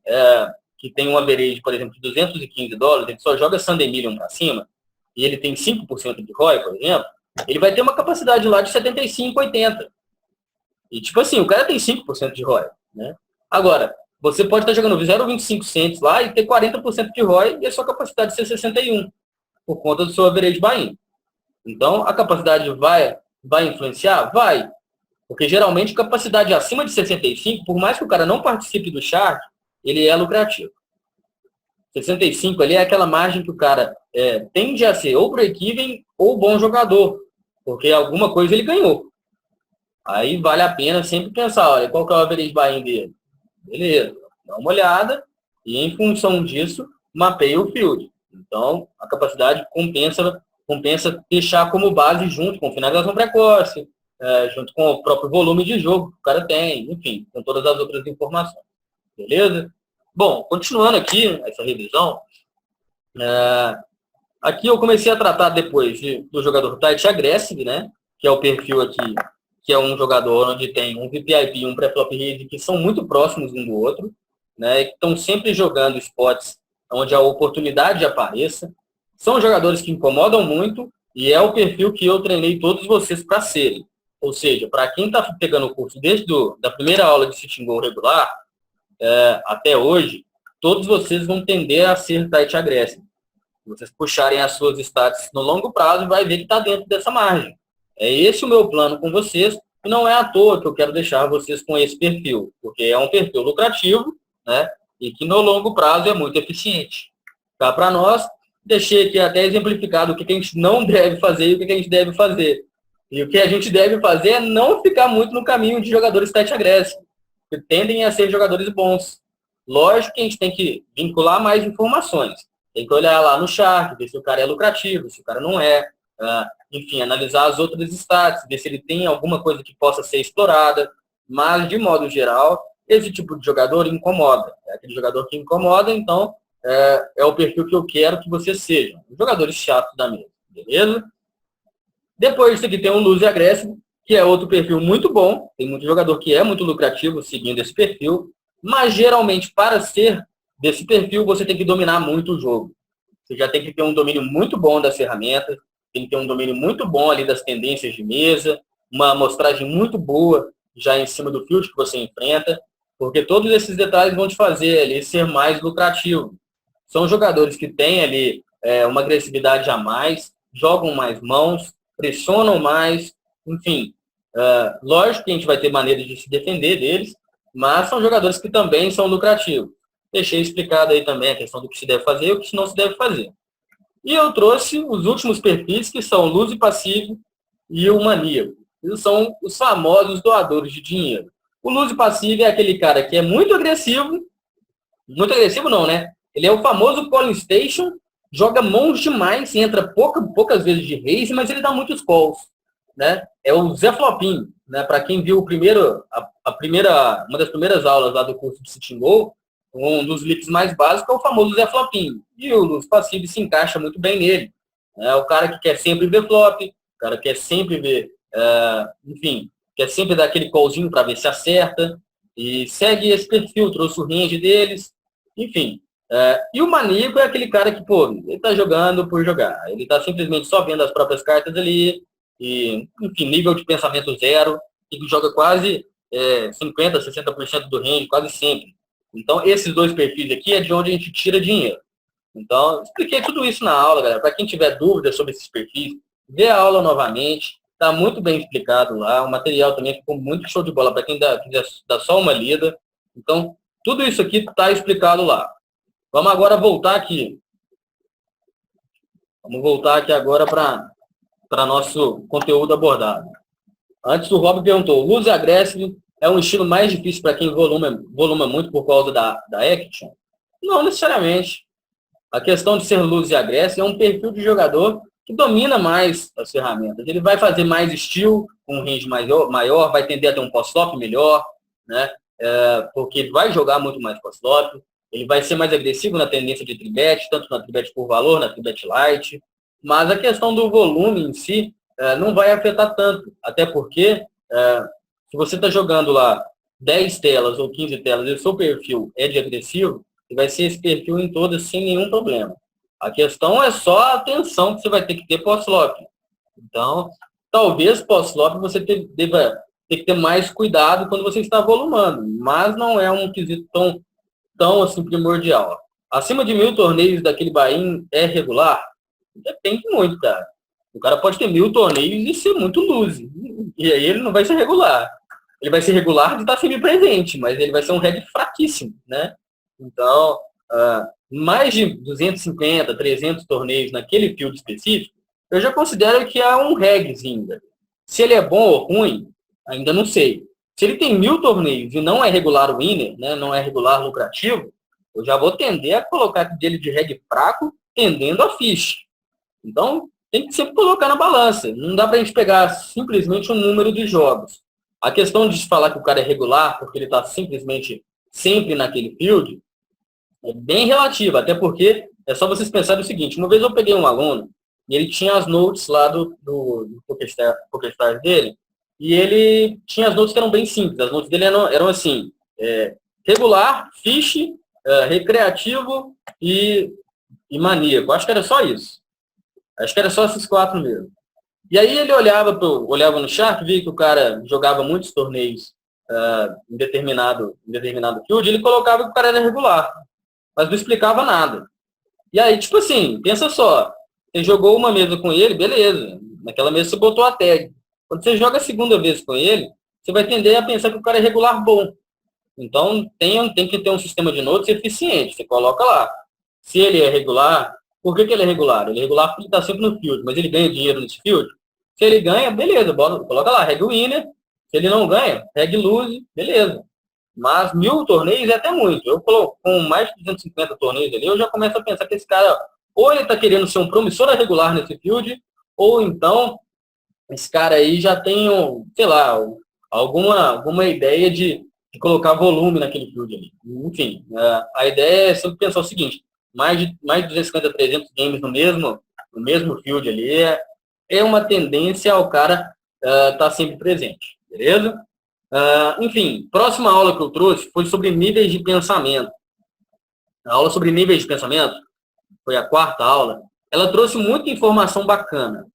um average, por exemplo, de $215, ele só joga Sunday Million para cima, e ele tem 5% de ROI, por exemplo, ele vai ter uma capacidade lá de 75, 80. E tipo assim, o cara tem 5% de ROI, né? Agora, você pode estar jogando 0,25 cents lá e ter 40% de ROI e a sua capacidade ser 61, por conta do seu average buy-in. Então, a capacidade vai influenciar? Vai. Porque geralmente capacidade acima de 65, por mais que o cara não participe do chart, ele é lucrativo. 65 ali é aquela margem que o cara tende a ser ou break-even ou bom jogador, porque alguma coisa ele ganhou. Aí vale a pena sempre pensar, olha, qual que é o average buy-in dele? Beleza, dá uma olhada e em função disso, mapeia o field. Então, a capacidade compensa deixar como base junto com finalização precoce, junto com o próprio volume de jogo que o cara tem, enfim, com todas as outras informações. Beleza? Bom, continuando aqui essa revisão, aqui eu comecei a tratar depois do jogador tight aggressive, né? Que é o perfil aqui, que é um jogador onde tem um VPIP e um pré-flop raise que são muito próximos um do outro, né? Que estão sempre jogando spots onde a oportunidade apareça. São jogadores que incomodam muito e é o perfil que eu treinei todos vocês para serem. Ou seja, para quem está pegando o curso desde da primeira aula de Sitting Goal regular, até hoje, todos vocês vão tender a ser tight agressive. Se vocês puxarem as suas stats no longo prazo, vai ver que está dentro dessa margem. É esse o meu plano com vocês, e não é à toa que eu quero deixar vocês com esse perfil, porque é um perfil lucrativo, né? E que no longo prazo é muito eficiente. Tá? Para nós, deixei aqui até exemplificado o que a gente não deve fazer e o que a gente deve fazer. E o que a gente deve fazer é não ficar muito no caminho de jogadores tight agressive, que tendem a ser jogadores bons. Lógico que a gente tem que vincular mais informações. Tem que olhar lá no chart, ver se o cara é lucrativo, se o cara não é. Enfim, analisar as outras stats, ver se ele tem alguma coisa que possa ser explorada. Mas, de modo geral, esse tipo de jogador incomoda. É aquele jogador que incomoda, então é o perfil que eu quero que vocês sejam. Jogadores chatos da mesa, beleza? Depois disso aqui tem um lose agressivo, que é outro perfil muito bom. Tem muito jogador que é muito lucrativo seguindo esse perfil. Mas, geralmente, para ser desse perfil, você tem que dominar muito o jogo. Você já tem que ter um domínio muito bom das ferramentas, tem que ter um domínio muito bom ali das tendências de mesa, uma amostragem muito boa já em cima do field que você enfrenta, porque todos esses detalhes vão te fazer ali ser mais lucrativo. São jogadores que têm ali uma agressividade a mais, jogam mais mãos, pressionam mais, enfim. Lógico que a gente vai ter maneiras de se defender deles, mas são jogadores que também são lucrativos. Deixei explicado aí também a questão do que se deve fazer e o que não se deve fazer. E eu trouxe os últimos perfis, que são o lose passivo e o maníaco. Eles são os famosos doadores de dinheiro. O lose passivo é aquele cara que é muito agressivo não, né? Ele é o famoso calling station, joga mãos demais, entra poucas vezes de raise, mas ele dá muitos calls, né? É o Zé Flopin, né? Para quem viu uma das primeiras aulas lá do curso de Sitting Goal, um dos leaks mais básicos é o famoso Zé Flopin. E o lose passivo se encaixa muito bem nele. É o cara que quer sempre ver flop, O cara quer sempre ver, enfim, quer sempre dar aquele callzinho para ver se acerta, e segue esse perfil, trouxe o range deles, enfim. E o maníaco é aquele cara que, pô, ele tá jogando por jogar. Ele tá simplesmente só vendo as próprias cartas ali, e, enfim, nível de pensamento zero, e que joga quase 50%, 60% do range, quase sempre. Então, esses dois perfis aqui é de onde a gente tira dinheiro. Então, expliquei tudo isso na aula, galera. Para quem tiver dúvidas sobre esses perfis, vê a aula novamente. Está muito bem explicado lá. O material também ficou muito show de bola para quem quiser dar só uma lida. Então, tudo isso aqui está explicado lá. Vamos agora voltar aqui. Vamos voltar aqui agora para nosso conteúdo abordado. Antes o Rob perguntou, Lose Aggressive é um estilo mais difícil para quem voluma muito por causa da action? Não necessariamente. A questão de ser luz e agressivo é um perfil de jogador que domina mais as ferramentas. Ele vai fazer mais estilo, com um range maior, vai tender a ter um post-flop melhor, né? Porque ele vai jogar muito mais post-flop. Ele vai ser mais agressivo na tendência de tribet, tanto na tribet por valor, na tribet light. Mas a questão do volume em si não vai afetar tanto. Até porque, se você está jogando lá 10 telas ou 15 telas e o seu perfil é de agressivo, e vai ser esse perfil em todas sem nenhum problema. A questão é só a atenção que você vai ter que ter pós-flop. Então, talvez pós-flop você deva ter que ter mais cuidado quando você está volumando, mas não é um quesito tão assim primordial. Acima de 1.000 torneios daquele buy-in é regular? Depende muito, cara. O cara pode ter 1.000 torneios e ser muito loose. E aí ele não vai ser regular. Ele vai ser regular de estar sempre presente, mas ele vai ser um reg fraquíssimo, né? Então, mais de 250, 300 torneios naquele field específico, eu já considero que é um regzinho. Se ele é bom ou ruim, ainda não sei. Se ele tem 1.000 torneios e não é regular winner, né, não é regular lucrativo, eu já vou tender a colocar dele de reg fraco, tendendo a fish. Então, tem que sempre colocar na balança. Não dá para a gente pegar simplesmente um número de jogos. A questão de falar que o cara é regular, porque ele está simplesmente sempre naquele field, é bem relativa, até porque é só vocês pensarem o seguinte, uma vez eu peguei um aluno, e ele tinha as notes lá do PokerStars dele, e ele tinha as notes que eram bem simples, as notes dele eram assim, regular, fish, recreativo e maníaco. Acho que era só isso. Acho que era só esses 4 mesmo. E aí ele olhava no chart, via que o cara jogava muitos torneios em determinado field, ele colocava que o cara era regular, mas não explicava nada. E aí, tipo assim, pensa só, você jogou uma mesa com ele, beleza, naquela mesa você botou a tag. Quando você joga a segunda vez com ele, você vai tender a pensar que o cara é regular bom. Então, tem que ter um sistema de notes eficiente, você coloca lá. Se ele é regular, por que ele é regular? Ele é regular porque ele está sempre no field, mas ele ganha dinheiro nesse field? Se ele ganha, beleza, coloca lá, reg winner. Se ele não ganha, reg lose, beleza. Mas 1.000 torneios é até muito. Eu coloco com mais de 250 torneios ali, eu já começo a pensar que esse cara, ou ele está querendo ser um promissor regular nesse field, ou então esse cara aí já tem, sei lá, alguma ideia de colocar volume naquele field ali. Enfim, a ideia é sempre pensar o seguinte, mais de 250, 300 games no mesmo field ali, é uma tendência ao cara estar sempre presente, beleza? Enfim, próxima aula que eu trouxe foi sobre níveis de pensamento. A aula sobre níveis de pensamento, foi a 4ª aula, ela trouxe muita informação bacana.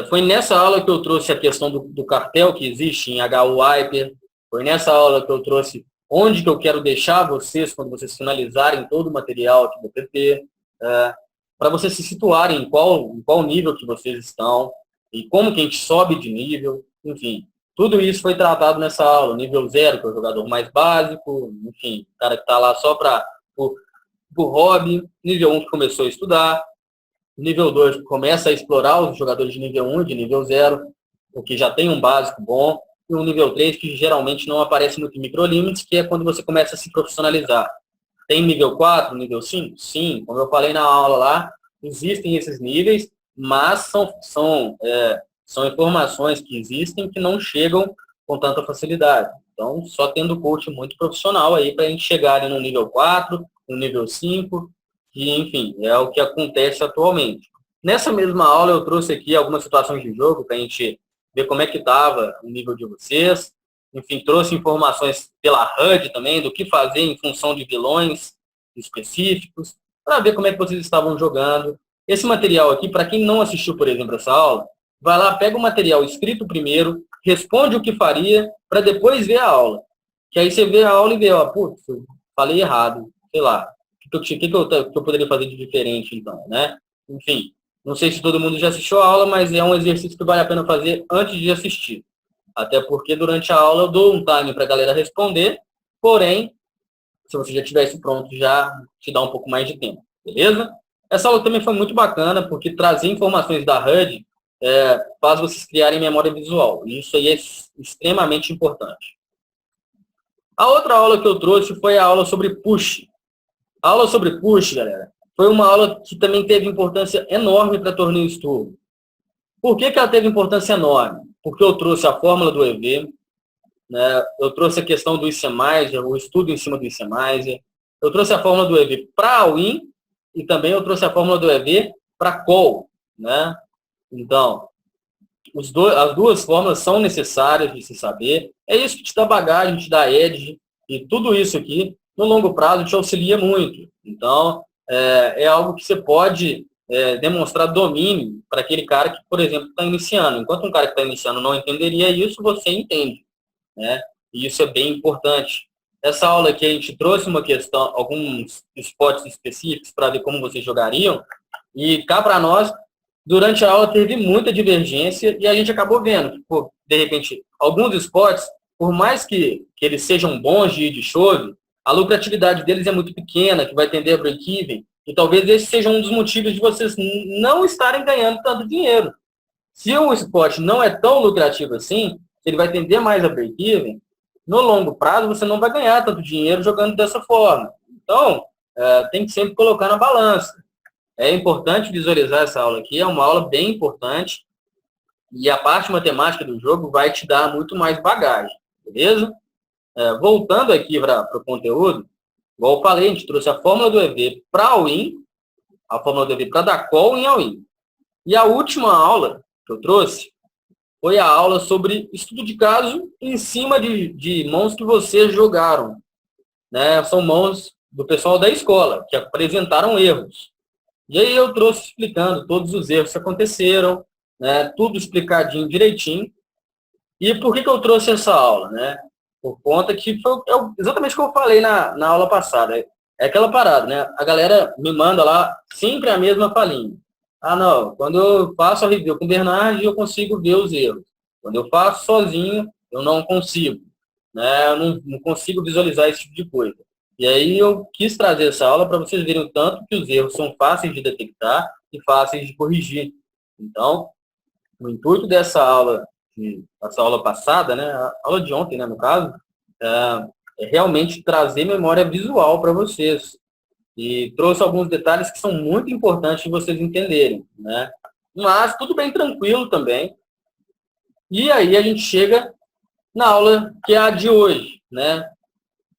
Foi nessa aula que eu trouxe a questão do cartel que existe em HU Hyper, foi nessa aula que eu trouxe onde que eu quero deixar vocês quando vocês finalizarem todo o material que você ter, para vocês se situarem em qual nível que vocês estão e como que a gente sobe de nível, enfim. Tudo isso foi tratado nessa aula. Nível 0, que é o jogador mais básico, enfim, o cara que está lá só para o hobby. Nível 1 que começou a estudar. Nível 2 que começa a explorar os jogadores de nível 1 e de nível 0, porque já tem um básico bom. E um nível 3 que geralmente não aparece muito em microlimites, que é quando você começa a se profissionalizar. Tem nível 4, nível 5? Sim, como eu falei na aula lá, existem esses níveis, mas são informações que existem que não chegam com tanta facilidade. Então, só tendo coach muito profissional aí para a gente chegar ali no nível 4, no nível 5, que, enfim, é o que acontece atualmente. Nessa mesma aula eu trouxe aqui algumas situações de jogo para a gente ver como é que estava o nível de vocês. Enfim, trouxe informações pela HUD também, do que fazer em função de vilões específicos, para ver como é que vocês estavam jogando. Esse material aqui, para quem não assistiu, por exemplo, essa aula, vai lá, pega o material escrito primeiro, responde o que faria, para depois ver a aula. Que aí você vê a aula e vê, ó, putz, eu falei errado, sei lá, o que eu poderia fazer de diferente, então, né? Enfim, não sei se todo mundo já assistiu a aula, mas é um exercício que vale a pena fazer antes de assistir. Até porque durante a aula eu dou um time para a galera responder, porém, se você já tiver isso pronto, já te dá um pouco mais de tempo, beleza? Essa aula também foi muito bacana, porque trazer informações da HUD faz vocês criarem memória visual. E isso aí é extremamente importante. A outra aula que eu trouxe foi a aula sobre push. A aula sobre push, galera, foi uma aula que também teve importância enorme para torneios turbo. Por que ela teve importância enorme? Porque eu trouxe a fórmula do EV, né? Eu trouxe a questão do ICMizer, o estudo em cima do ICMizer. Eu trouxe a fórmula do EV para a Win e também eu trouxe a fórmula do EV para a Call, né? Então, as duas fórmulas são necessárias de se saber. É isso que te dá bagagem, te dá edge, e tudo isso aqui, no longo prazo, te auxilia muito. Então, é algo que você pode demonstrar domínio para aquele cara que, por exemplo, está iniciando. Enquanto um cara que está iniciando não entenderia isso, você entende, né? E isso é bem importante. Essa aula aqui a gente trouxe uma questão, alguns spots específicos para ver como vocês jogariam, e cá para nós, durante a aula teve muita divergência e a gente acabou vendo que, pô, de repente, alguns spots, por mais que eles sejam bons de ir de chove, a lucratividade deles é muito pequena, que vai tender a break-even, e talvez esse seja um dos motivos de vocês não estarem ganhando tanto dinheiro. Se o spot não é tão lucrativo assim, ele vai tender mais a break-even, no longo prazo você não vai ganhar tanto dinheiro jogando dessa forma. Então, tem que sempre colocar na balança. É importante visualizar essa aula aqui, é uma aula bem importante, e a parte matemática do jogo vai te dar muito mais bagagem, beleza? Voltando aqui para o conteúdo, igual eu falei, a gente trouxe a fórmula do EV para a Win, a fórmula do EV para dar call em all-in. E a última aula que eu trouxe foi a aula sobre estudo de caso em cima de mãos que vocês jogaram, né? São mãos do pessoal da escola, que apresentaram erros. E aí eu trouxe explicando todos os erros que aconteceram, né? Tudo explicadinho direitinho. E por que eu trouxe essa aula, né? Por conta que foi exatamente o que eu falei na aula passada. É aquela parada, né? A galera me manda lá sempre a mesma falinha. Ah, não, quando eu faço a review com o Bernard, eu consigo ver os erros. Quando eu faço sozinho, eu não consigo, né? Eu não consigo visualizar esse tipo de coisa. E aí eu quis trazer essa aula para vocês verem o tanto que os erros são fáceis de detectar e fáceis de corrigir. Então, o intuito dessa aula, essa aula passada, né? A aula de ontem, né, no caso, é realmente trazer memória visual para vocês. E trouxe alguns detalhes que são muito importantes de vocês entenderem, né? Mas tudo bem tranquilo também. E aí a gente chega na aula que é a de hoje, né?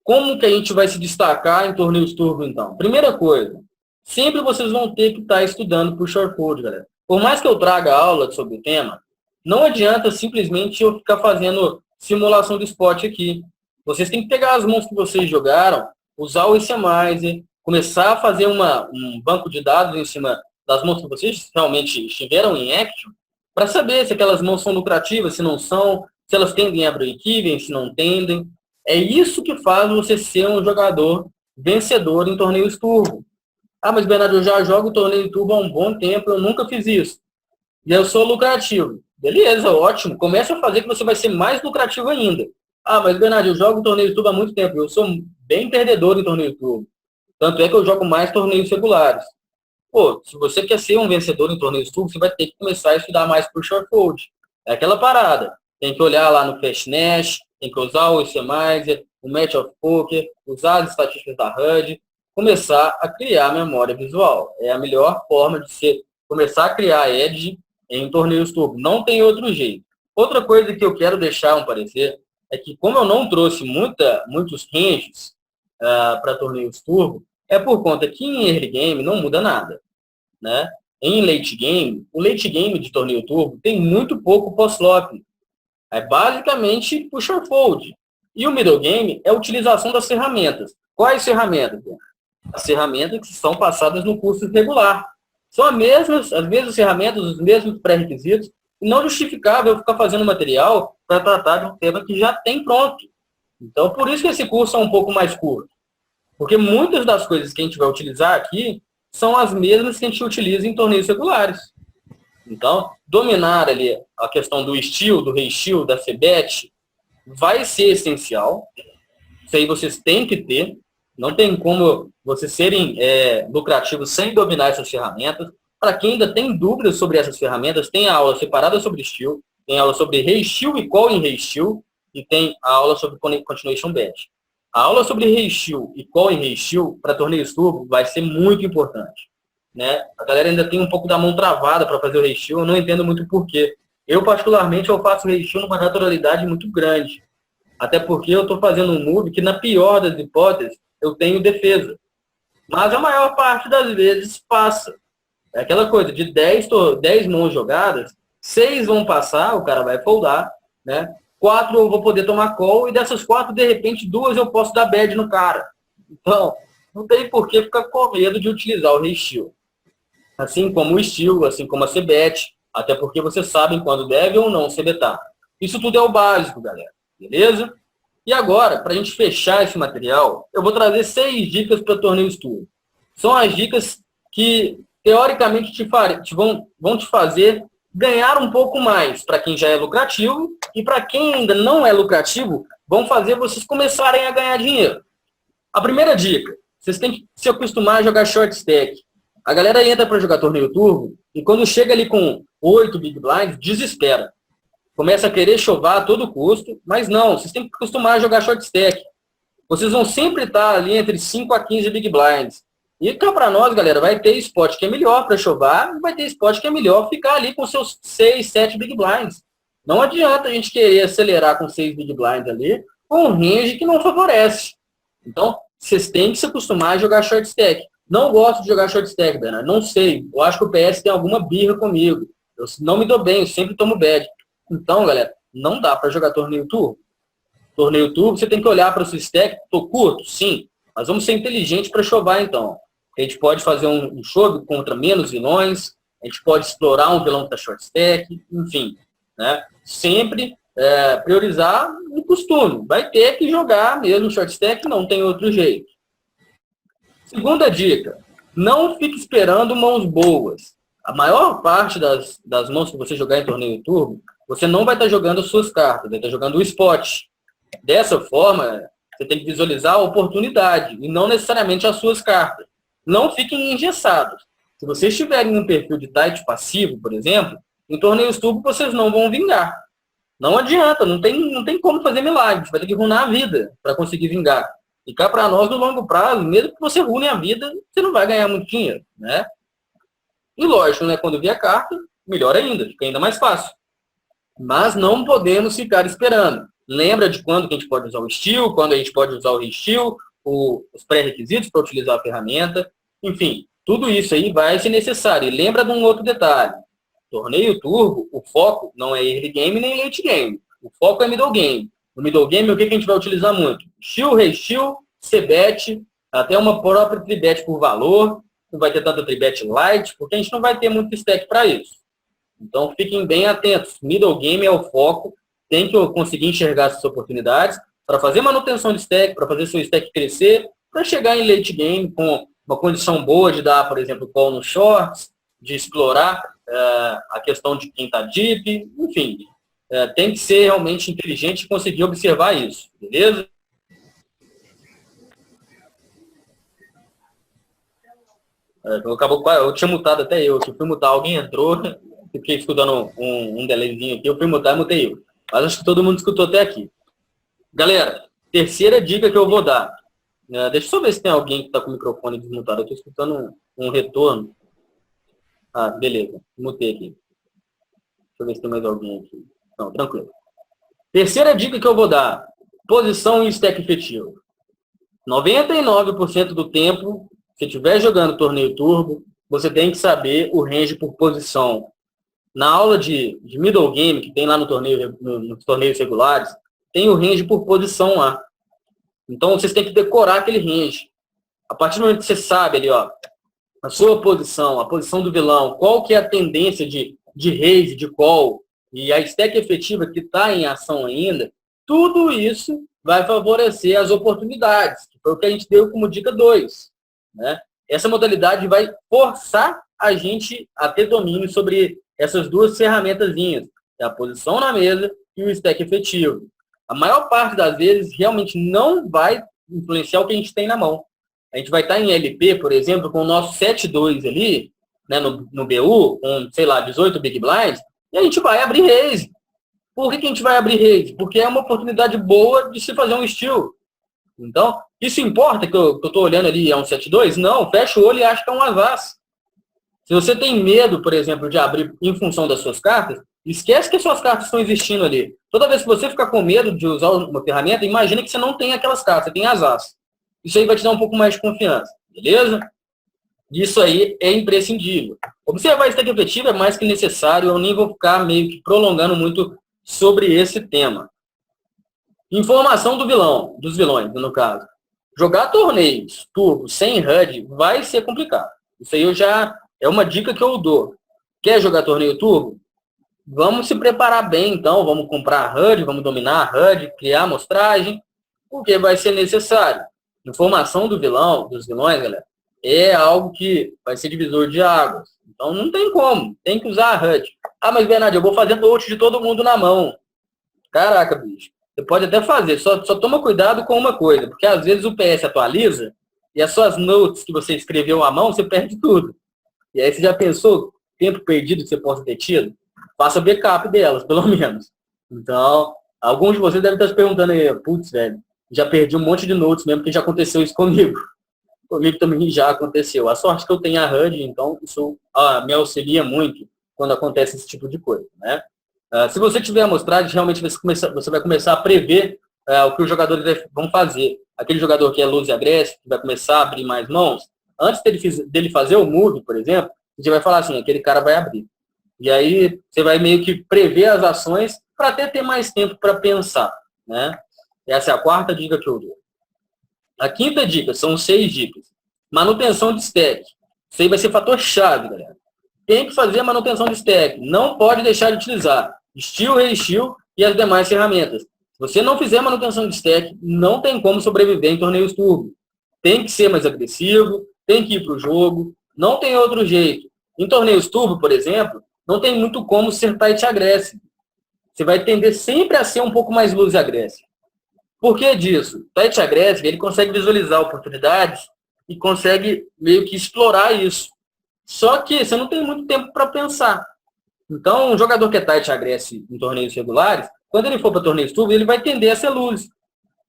Como que a gente vai se destacar em torneios turbo, então? Primeira coisa, sempre vocês vão ter que estar estudando por shortcode, galera. Por mais que eu traga aula sobre o tema, não adianta simplesmente eu ficar fazendo simulação do spot aqui. Vocês têm que pegar as mãos que vocês jogaram, usar o ICMizer, começar a fazer um banco de dados em cima das mãos que vocês realmente estiveram em action, para saber se aquelas mãos são lucrativas, se não são, se elas tendem a break-even, se não tendem. É isso que faz você ser um jogador vencedor em torneios turbo. Ah, mas Bernardo, eu já jogo torneio turbo há um bom tempo, eu nunca fiz isso. E eu sou lucrativo. Beleza, ótimo. Comece a fazer que você vai ser mais lucrativo ainda. Ah, mas Bernardo, eu jogo torneio turbo há muito tempo, eu sou bem perdedor em torneio turbo. Tanto é que eu jogo mais torneios regulares. Pô, se você quer ser um vencedor em torneios turbo, você vai ter que começar a estudar mais por shortcode. É aquela parada. Tem que olhar lá no Fastnash, tem que usar o ICMizer, o Match of Poker, usar as estatísticas da HUD, começar a criar memória visual. É a melhor forma de você começar a criar edge em torneios turbo. Não tem outro jeito. Outra coisa que eu quero deixar um parecer é que, como eu não trouxe muitos ranges para torneios turbo, é por conta que em early game não muda nada, né? em late game, o late game de torneio turbo tem muito pouco pós-flop. É basicamente push or fold. E o middle game é a utilização das ferramentas. Quais ferramentas? As ferramentas que são passadas no curso regular. São as mesmas ferramentas, os mesmos pré-requisitos, e não justificável eu ficar fazendo material para tratar de um tema que já tem pronto. Então, por isso que esse curso é um pouco mais curto. Porque muitas das coisas que a gente vai utilizar aqui são as mesmas que a gente utiliza em torneios regulares. Então, dominar ali a questão do estilo, do reestilo, da CBET, vai ser essencial. Isso aí vocês têm que ter. Não tem como vocês serem lucrativos sem dominar essas ferramentas. Para quem ainda tem dúvidas sobre essas ferramentas, tem a aula separada sobre estilo, tem a aula sobre reestilo e call em reestilo, e tem a aula sobre continuation bet. A aula sobre reestilo e call em reestilo para torneios turbo vai ser muito importante. Né? A galera ainda tem um pouco da mão travada para fazer o reestilo, eu não entendo muito por quê. Eu, particularmente, eu faço reestilo numa naturalidade muito grande. Até porque eu estou fazendo um move que, na pior das hipóteses, eu tenho defesa. Mas a maior parte das vezes passa. É aquela coisa, de 10 mãos jogadas, 6 vão passar, o cara vai foldar, né? 4 eu vou poder tomar call, e dessas 4, de repente, 2 eu posso dar bad no cara. Então, não tem por que ficar com medo de utilizar o reestilo. Assim como o estilo, assim como a CBET, até porque vocês sabem quando deve ou não CBETar. Isso tudo é o básico, galera. Beleza? E agora, para a gente fechar esse material, eu vou trazer 6 dicas para torneios turbo. São as dicas que, teoricamente, vão te fazer ganhar um pouco mais para quem já é lucrativo, e para quem ainda não é lucrativo, vão fazer vocês começarem a ganhar dinheiro. A primeira dica, vocês têm que se acostumar a jogar short stack. A galera entra para jogar torneio turbo e quando chega ali com 8 big blinds, desespera. Começa a querer chovar a todo custo, mas não, vocês têm que acostumar a jogar short stack. Vocês vão sempre estar ali entre 5 a 15 big blinds. E cá para nós, galera, vai ter spot que é melhor para chovar, e vai ter spot que é melhor ficar ali com seus 6, 7 big blinds. Não adianta a gente querer acelerar com 6 big blinds ali, com um range que não favorece. Então, vocês têm que se acostumar a jogar short stack. Não gosto de jogar short stack, Bernardo. Não sei. Eu acho que o PS tem alguma birra comigo. Eu não me dou bem, eu sempre tomo bad. Então, galera, não dá para jogar torneio turbo. Torneio turbo, você tem que olhar para o seu stack. Tô curto? Sim. Mas vamos ser inteligentes para chovar, então. A gente pode fazer um chove contra menos vilões. A gente pode explorar um vilão que está short stack. Enfim, né? Sempre priorizar o costume. Vai ter que jogar mesmo short stack, não tem outro jeito. Segunda dica, não fique esperando mãos boas. A maior parte das mãos que você jogar em torneio turbo, você não vai estar jogando as suas cartas, vai estar jogando o spot. Dessa forma, você tem que visualizar a oportunidade e não necessariamente as suas cartas. Não fiquem engessados. Se vocês tiverem um perfil de tight passivo, por exemplo, em torneios turbo vocês não vão vingar. Não adianta, não tem como fazer milagre. Você vai ter que runar a vida para conseguir vingar. E cá para nós, no longo prazo, mesmo que você rune a vida, você não vai ganhar muito dinheiro, né? E lógico, né? Quando vier a carta, melhor ainda, fica ainda mais fácil. Mas não podemos ficar esperando. Lembra de quando que a gente pode usar o estilo, quando a gente pode usar o reestilo, os pré-requisitos para utilizar a ferramenta. Enfim, tudo isso aí vai ser necessário. E lembra de um outro detalhe. Torneio turbo, o foco não é early game nem late game. O foco é middle game. No middle game, o que a gente vai utilizar muito? Shield, reestilo, C-bet, até uma própria tribet por valor. Não vai ter tanta tribet light, porque a gente não vai ter muito stack para isso. Então, fiquem bem atentos. Middle game é o foco. Tem que conseguir enxergar essas oportunidades para fazer manutenção de stack, para fazer seu stack crescer, para chegar em late game com uma condição boa de dar, por exemplo, call no shorts, de explorar a questão de quem está deep, enfim. Tem que ser realmente inteligente e conseguir observar isso, beleza? Eu tinha mutado até eu fui mutar, alguém entrou, fiquei escutando um delayzinho aqui, eu fui mutar e mutei eu. Mas acho que todo mundo escutou até aqui. Galera, terceira dica que eu vou dar. Deixa eu só ver se tem alguém que está com o microfone desmutado. Eu estou escutando um retorno. Ah, beleza. Mutei aqui. Deixa eu ver se tem mais alguém aqui. Não, tranquilo. Terceira dica que eu vou dar. Posição em stack efetivo. 99% do tempo, se estiver jogando torneio turbo, você tem que saber o range por posição. Na aula de middle game, que tem lá no torneio, nos torneios regulares, tem o range por posição lá. Então, vocês têm que decorar aquele range. A partir do momento que você sabe ali, ó, a sua posição, a posição do vilão, qual que é a tendência de raise, de call, e a stack efetiva que está em ação ainda, tudo isso vai favorecer as oportunidades, que foi o que a gente deu como dica 2. Né? Essa modalidade vai forçar a gente a ter domínio sobre essas duas ferramentazinhas, a posição na mesa e o stack efetivo. A maior parte das vezes realmente não vai influenciar o que a gente tem na mão. A gente vai estar em LP, por exemplo, com o nosso 7-2 ali, né, no BU, com, sei lá, 18 Big Blinds, e a gente vai abrir raise. Por que a gente vai abrir raise? Porque é uma oportunidade boa de se fazer um steal. Então, isso importa que eu estou olhando ali, é um 7-2? Não, fecha o olho e acha que é um avaz. Se você tem medo, por exemplo, de abrir em função das suas cartas, esquece que as suas cartas estão existindo ali. Toda vez que você ficar com medo de usar uma ferramenta, imagine que você não tem aquelas cartas, você tem as as. Isso aí vai te dar um pouco mais de confiança, beleza? Isso aí é imprescindível. Observar a stack efetiva é mais que necessário, eu nem vou ficar meio que prolongando muito sobre esse tema. Informação do vilão, dos vilões, no caso. Jogar torneios turbo sem HUD vai ser complicado. Isso aí é uma dica que eu dou. Quer jogar torneio turbo? Vamos se preparar bem, então. Vamos comprar HUD, vamos dominar a HUD, criar amostragem, porque vai ser necessário. Informação do vilão, dos vilões, galera, é algo que vai ser divisor de águas. Então não tem como, tem que usar a HUD. Ah, mas Bernardo, eu vou fazer note de todo mundo na mão. Caraca, bicho. Você pode até fazer, só toma cuidado com uma coisa, porque às vezes o PS atualiza e as suas notes que você escreveu à mão, você perde tudo. E aí você já pensou tempo perdido que você possa ter tido? Faça backup delas, pelo menos. Então, alguns de vocês devem estar se perguntando aí, putz, velho, já perdi um monte de notes mesmo, porque já aconteceu isso comigo. Comigo também já aconteceu. A sorte que eu tenho a HUD, então isso me auxilia muito quando acontece esse tipo de coisa, né? Se você tiver amostragem, realmente você vai começar a prever o que os jogadores vão fazer. Aquele jogador que é lose agressivo, que vai começar a abrir mais mãos, antes dele fazer o move, por exemplo, você vai falar assim, aquele cara vai abrir. E aí você vai meio que prever as ações para até ter mais tempo para pensar, né? Essa é a quarta dica que eu dou. A quinta dica, são 6 dicas. Manutenção de stack. Isso aí vai ser fator chave, galera. Tem que fazer a manutenção de stack. Não pode deixar de utilizar steal, re-steal e as demais ferramentas. Se você não fizer manutenção de stack, não tem como sobreviver em torneios turbo. Tem que ser mais agressivo, tem que ir para o jogo, não tem outro jeito. Em torneios turbo, por exemplo, não tem muito como ser tight aggressive. Você vai tender sempre a ser um pouco mais lose aggressive. Por que disso? Tight aggressive, ele consegue visualizar oportunidades e consegue meio que explorar isso. Só que você não tem muito tempo para pensar. Então, um jogador que é tight aggressive em torneios regulares, quando ele for para torneios turbo, ele vai tender a ser lose.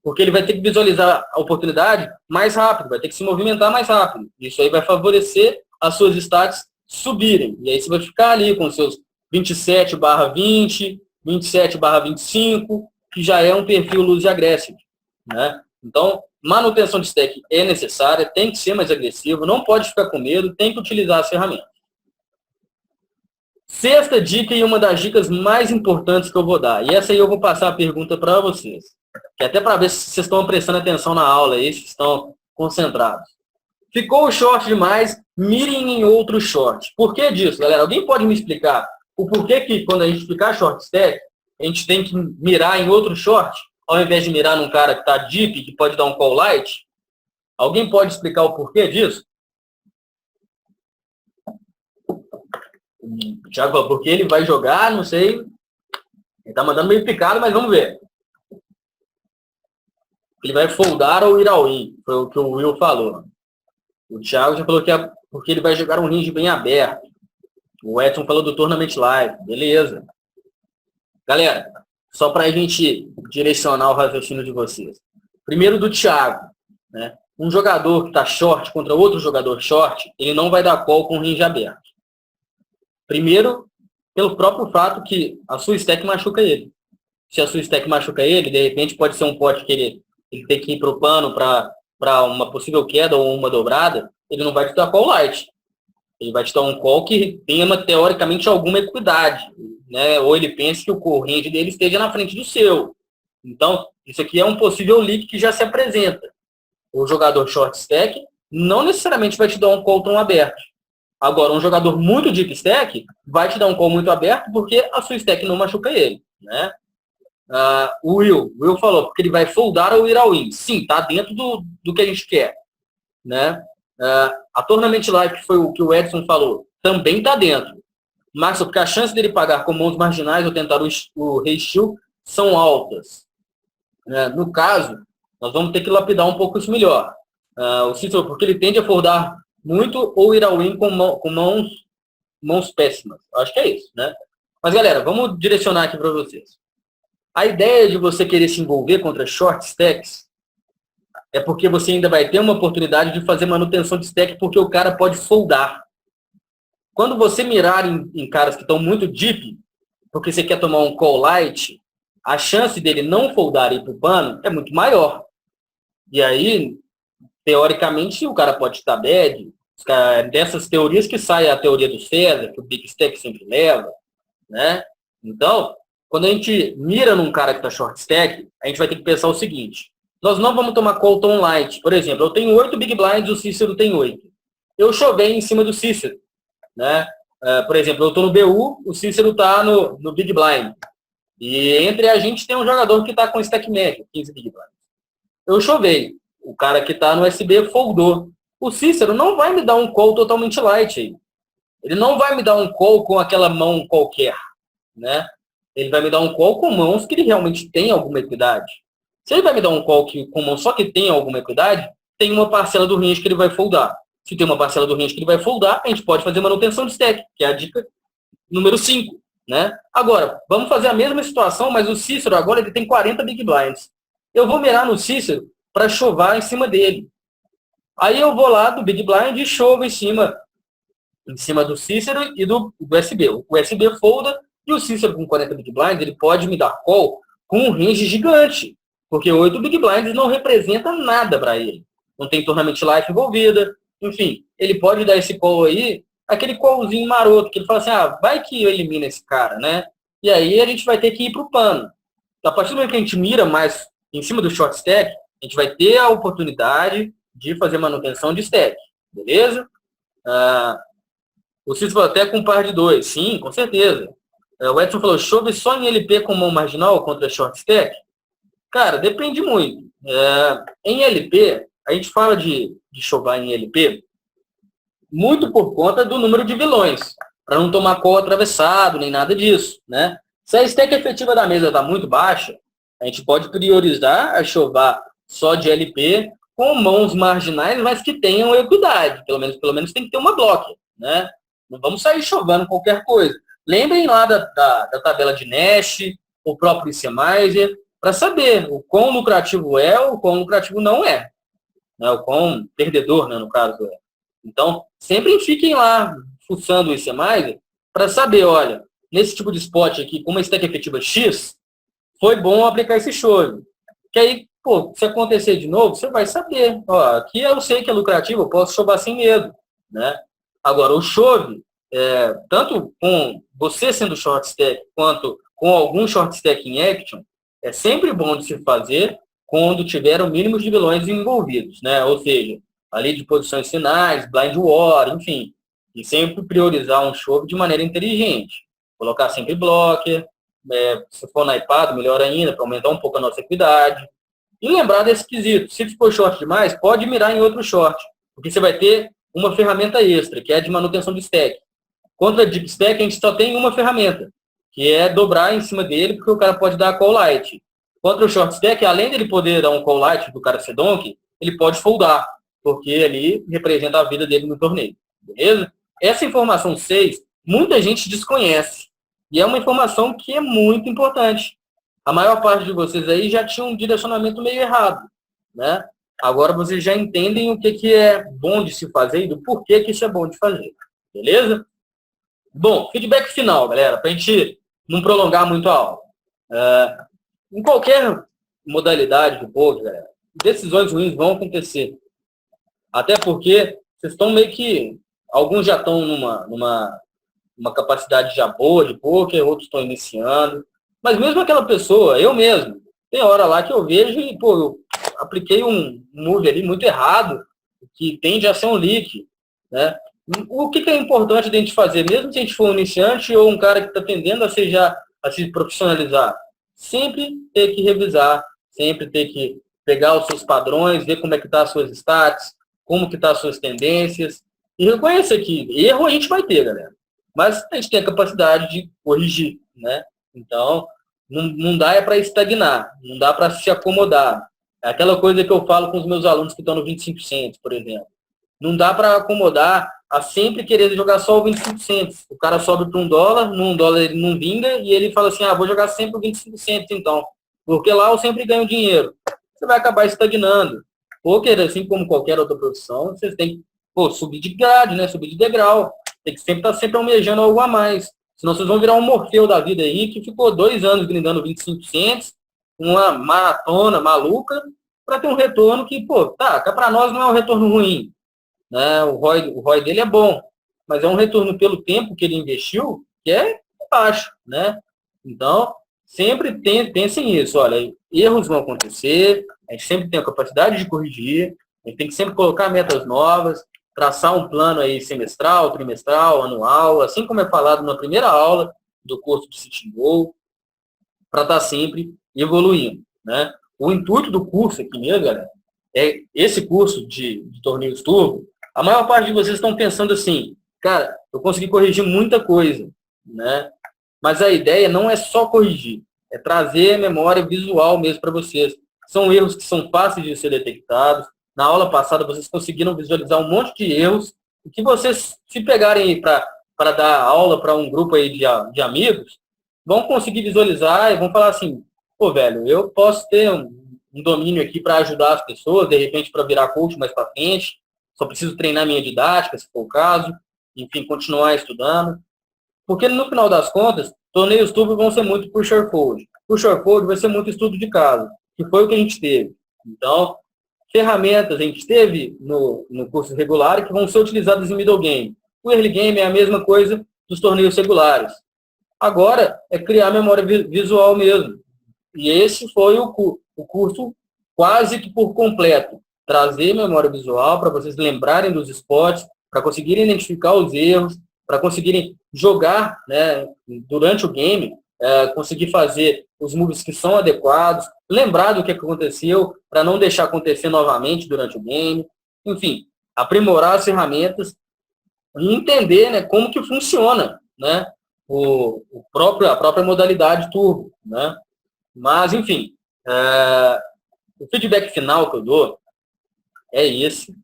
Porque ele vai ter que visualizar a oportunidade mais rápido, vai ter que se movimentar mais rápido. Isso aí vai favorecer as suas stats subirem. E aí você vai ficar ali com seus 27/20, 27/25, que já é um perfil lose aggressive, né? Então, manutenção de stack é necessária, tem que ser mais agressivo, não pode ficar com medo, tem que utilizar as ferramentas. Sexta dica e uma das dicas mais importantes que eu vou dar. E essa aí eu vou passar a pergunta para vocês. Que é até para ver se vocês estão prestando atenção na aula aí, se estão concentrados. Ficou short demais, mirem em outro short. Por que disso, galera? Alguém pode me explicar o porquê que quando a gente ficar short stack, a gente tem que mirar em outro short, ao invés de mirar num cara que está deep, que pode dar um call light? Alguém pode explicar o porquê disso? O Thiago falou, porque ele vai jogar, não sei. Ele está mandando meio picado, mas vamos ver. Ele vai foldar ou ir ao in, foi o que o Will falou. O Thiago já falou que é porque ele vai jogar um range bem aberto. O Edson falou do Tournament Live, beleza. Galera, só para a gente direcionar o raciocínio de vocês. Primeiro do Thiago, né? Um jogador que está short contra outro jogador short, ele não vai dar call com range aberto. Primeiro, pelo próprio fato que a sua stack machuca ele. Se a sua stack machuca ele, de repente pode ser um pote que ele tem que ir para o pano para uma possível queda ou uma dobrada, ele não vai te dar call light. Ele vai te dar um call que tenha, teoricamente, alguma equidade, né? Ou ele pense que o call range dele esteja na frente do seu. Então, isso aqui é um possível leak que já se apresenta. O jogador short stack não necessariamente vai te dar um call tão aberto. Agora, um jogador muito deep stack vai te dar um call muito aberto porque a sua stack não machuca ele, né? O Will falou, porque ele vai foldar ou ir ao win. Sim, tá dentro do que a gente quer, né? A Tournament Life, que foi o que o Edson falou, também tá dentro. Mas porque a chance dele pagar com mãos marginais ou tentar o resteal são altas. No caso, nós vamos ter que lapidar um pouco isso melhor. O Cícero, porque ele tende a foldar muito ou ir ao win com mãos péssimas. Acho que é isso, né? Mas, galera, vamos direcionar aqui para vocês. A ideia de você querer se envolver contra short stacks é porque você ainda vai ter uma oportunidade de fazer manutenção de stack porque o cara pode foldar. Quando você mirar em caras que estão muito deep, porque você quer tomar um call light, a chance dele não foldar e ir para o pano é muito maior. E aí, teoricamente, o cara pode estar bad. Dessas teorias que sai a teoria do César, que o Big Stack sempre leva, né? Então, quando a gente mira num cara que está short stack, a gente vai ter que pensar o seguinte. Nós não vamos tomar call tão light. Por exemplo, eu tenho 8 big blinds, o Cícero tem 8. Eu chovei em cima do Cícero, né? Por exemplo, eu estou no BU, o Cícero está no big blind. E entre a gente tem um jogador que está com stack médio, 15 big blinds. Eu chovei. O cara que está no SB foldou. O Cícero não vai me dar um call totalmente light aí. Ele não vai me dar um call com aquela mão qualquer, né? Ele vai me dar um call com mãos que ele realmente tem alguma equidade. Se ele vai me dar um call com mãos só que tem alguma equidade, tem uma parcela do range que ele vai foldar. Se tem uma parcela do range que ele vai foldar, a gente pode fazer manutenção de stack, que é a dica número 5, né? Agora, vamos fazer a mesma situação, mas o Cícero agora ele tem 40 big blinds. Eu vou mirar no Cícero para chovar em cima dele. Aí eu vou lá do big blind e chovo em cima do Cícero e do SB. O SB folda e o Cícero com 40 big blinds, ele pode me dar call com um range gigante, porque 8 big blinds não representa nada para ele. Não tem tournament life envolvida, enfim, ele pode dar esse call aí, aquele callzinho maroto, que ele fala assim, vai que eu elimino esse cara, né? E aí a gente vai ter que ir para o pano. A partir do momento que a gente mira mais em cima do short stack, a gente vai ter a oportunidade de fazer manutenção de stack, beleza? O Cícero falou até com par de 2. Sim, com certeza. O Edson falou, chove só em LP com mão marginal contra short stack? Cara, depende muito. Em LP, a gente fala de chovar em LP muito por conta do número de vilões, para não tomar call atravessado, nem nada disso, né? Se a stack efetiva da mesa está muito baixa, a gente pode priorizar a chovar só de LP com mãos marginais, mas que tenham equidade. Pelo menos tem que ter uma blocker, né? Não vamos sair chovando qualquer coisa. Lembrem lá da tabela de Nash, o próprio ICMizer, para saber o quão lucrativo é ou o quão lucrativo não é. Né? O quão perdedor, né, no caso, é. Então, sempre fiquem lá fuçando o ICMizer para saber, olha, nesse tipo de spot aqui, com uma stack efetiva X, foi bom aplicar esse chove. Que aí, se acontecer de novo, você vai saber. Ó, aqui eu sei que é lucrativo, eu posso chovar sem medo, né? Agora, o chove, tanto com você sendo short stack, quanto com algum short stack em action, é sempre bom de se fazer quando tiver o mínimo de vilões envolvidos, né? Ou seja, ali de posições finais, blind war, enfim. E sempre priorizar um chove de maneira inteligente. Colocar sempre blocker, se for naipado, melhor ainda, para aumentar um pouco a nossa equidade. E lembrar desse quesito. Se for short demais, pode mirar em outro short. Porque você vai ter uma ferramenta extra, que é de manutenção de stack. Contra deep stack, a gente só tem uma ferramenta, que é dobrar em cima dele, porque o cara pode dar call light. Contra o short stack, além dele poder dar um call light do cara ser donk, ele pode foldar, porque ali representa a vida dele no torneio. Beleza? Essa informação 6, muita gente desconhece. E é uma informação que é muito importante. A maior parte de vocês aí já tinha um direcionamento meio errado, né? Agora vocês já entendem o que é bom de se fazer e do porquê que isso é bom de fazer. Beleza? Bom, feedback final, galera, para a gente não prolongar muito a aula. Em qualquer modalidade do poker, galera, decisões ruins vão acontecer. Até porque vocês estão meio que alguns já estão numa capacidade já boa de poker, outros estão iniciando. Mas mesmo aquela pessoa, eu mesmo, tem hora lá que eu vejo e, pô, eu apliquei um move ali muito errado, que tende a ser um leak, né? O que é importante de a gente fazer, mesmo se a gente for um iniciante ou um cara que está tendendo a se profissionalizar? Sempre ter que revisar, sempre ter que pegar os seus padrões, ver como é que estão as suas stats, como que estão as suas tendências, e reconhecer que erro a gente vai ter, galera. Mas a gente tem a capacidade de corrigir, né? Então, não dá para estagnar, não dá para se acomodar. É aquela coisa que eu falo com os meus alunos que estão no 25 centos, por exemplo. Não dá para acomodar a sempre querer jogar só o 25 centos. O cara sobe para $1, no $1 ele não vinga, e ele fala assim, vou jogar sempre o 25 centos então, porque lá eu sempre ganho dinheiro. Você vai acabar estagnando. Poker, assim como qualquer outra profissão, vocês têm que subir de grade, né? Subir de degrau. Tem que sempre estar sempre almejando algo a mais. Senão vocês vão virar um Morfeu da vida aí, que ficou 2 anos grindando 25 centos, uma maratona maluca, para ter um retorno que, cá para nós não é um retorno ruim, né? O ROI dele é bom, mas é um retorno pelo tempo que ele investiu que é baixo, né? Então, sempre pensem nisso, olha, erros vão acontecer, a gente sempre tem a capacidade de corrigir, a gente tem que sempre colocar metas novas, traçar um plano aí semestral, trimestral, anual, assim como é falado na primeira aula do curso de Sitting Bull, para estar sempre evoluindo, né? O intuito do curso aqui mesmo, galera, é esse curso de torneios turbo. A maior parte de vocês estão pensando assim, cara, eu consegui corrigir muita coisa, né? Mas a ideia não é só corrigir, é trazer memória visual mesmo para vocês. São erros que são fáceis de ser detectados. Na aula passada, vocês conseguiram visualizar um monte de erros, e que vocês, se pegarem para dar aula para um grupo aí de amigos, vão conseguir visualizar e vão falar assim, pô, velho, eu posso ter um domínio aqui para ajudar as pessoas, de repente para virar coach mais para frente, só preciso treinar minha didática, se for o caso, enfim, continuar estudando. Porque no final das contas, torneios turbo vão ser muito push or fold. Push or fold vai ser muito estudo de caso, que foi o que a gente teve. Então, ferramentas a gente teve no curso regular que vão ser utilizadas em middle game. O early game é a mesma coisa dos torneios regulares. Agora é criar memória visual mesmo. E esse foi o curso quase que por completo. Trazer memória visual para vocês lembrarem dos spots, para conseguirem identificar os erros, para conseguirem jogar, né, durante o game, conseguir fazer os moves que são adequados, lembrar do que aconteceu, para não deixar acontecer novamente durante o game. Enfim, aprimorar as ferramentas e entender, né, como que funciona, né, a própria modalidade turbo, né? Mas, enfim, o feedback final que eu dou é esse.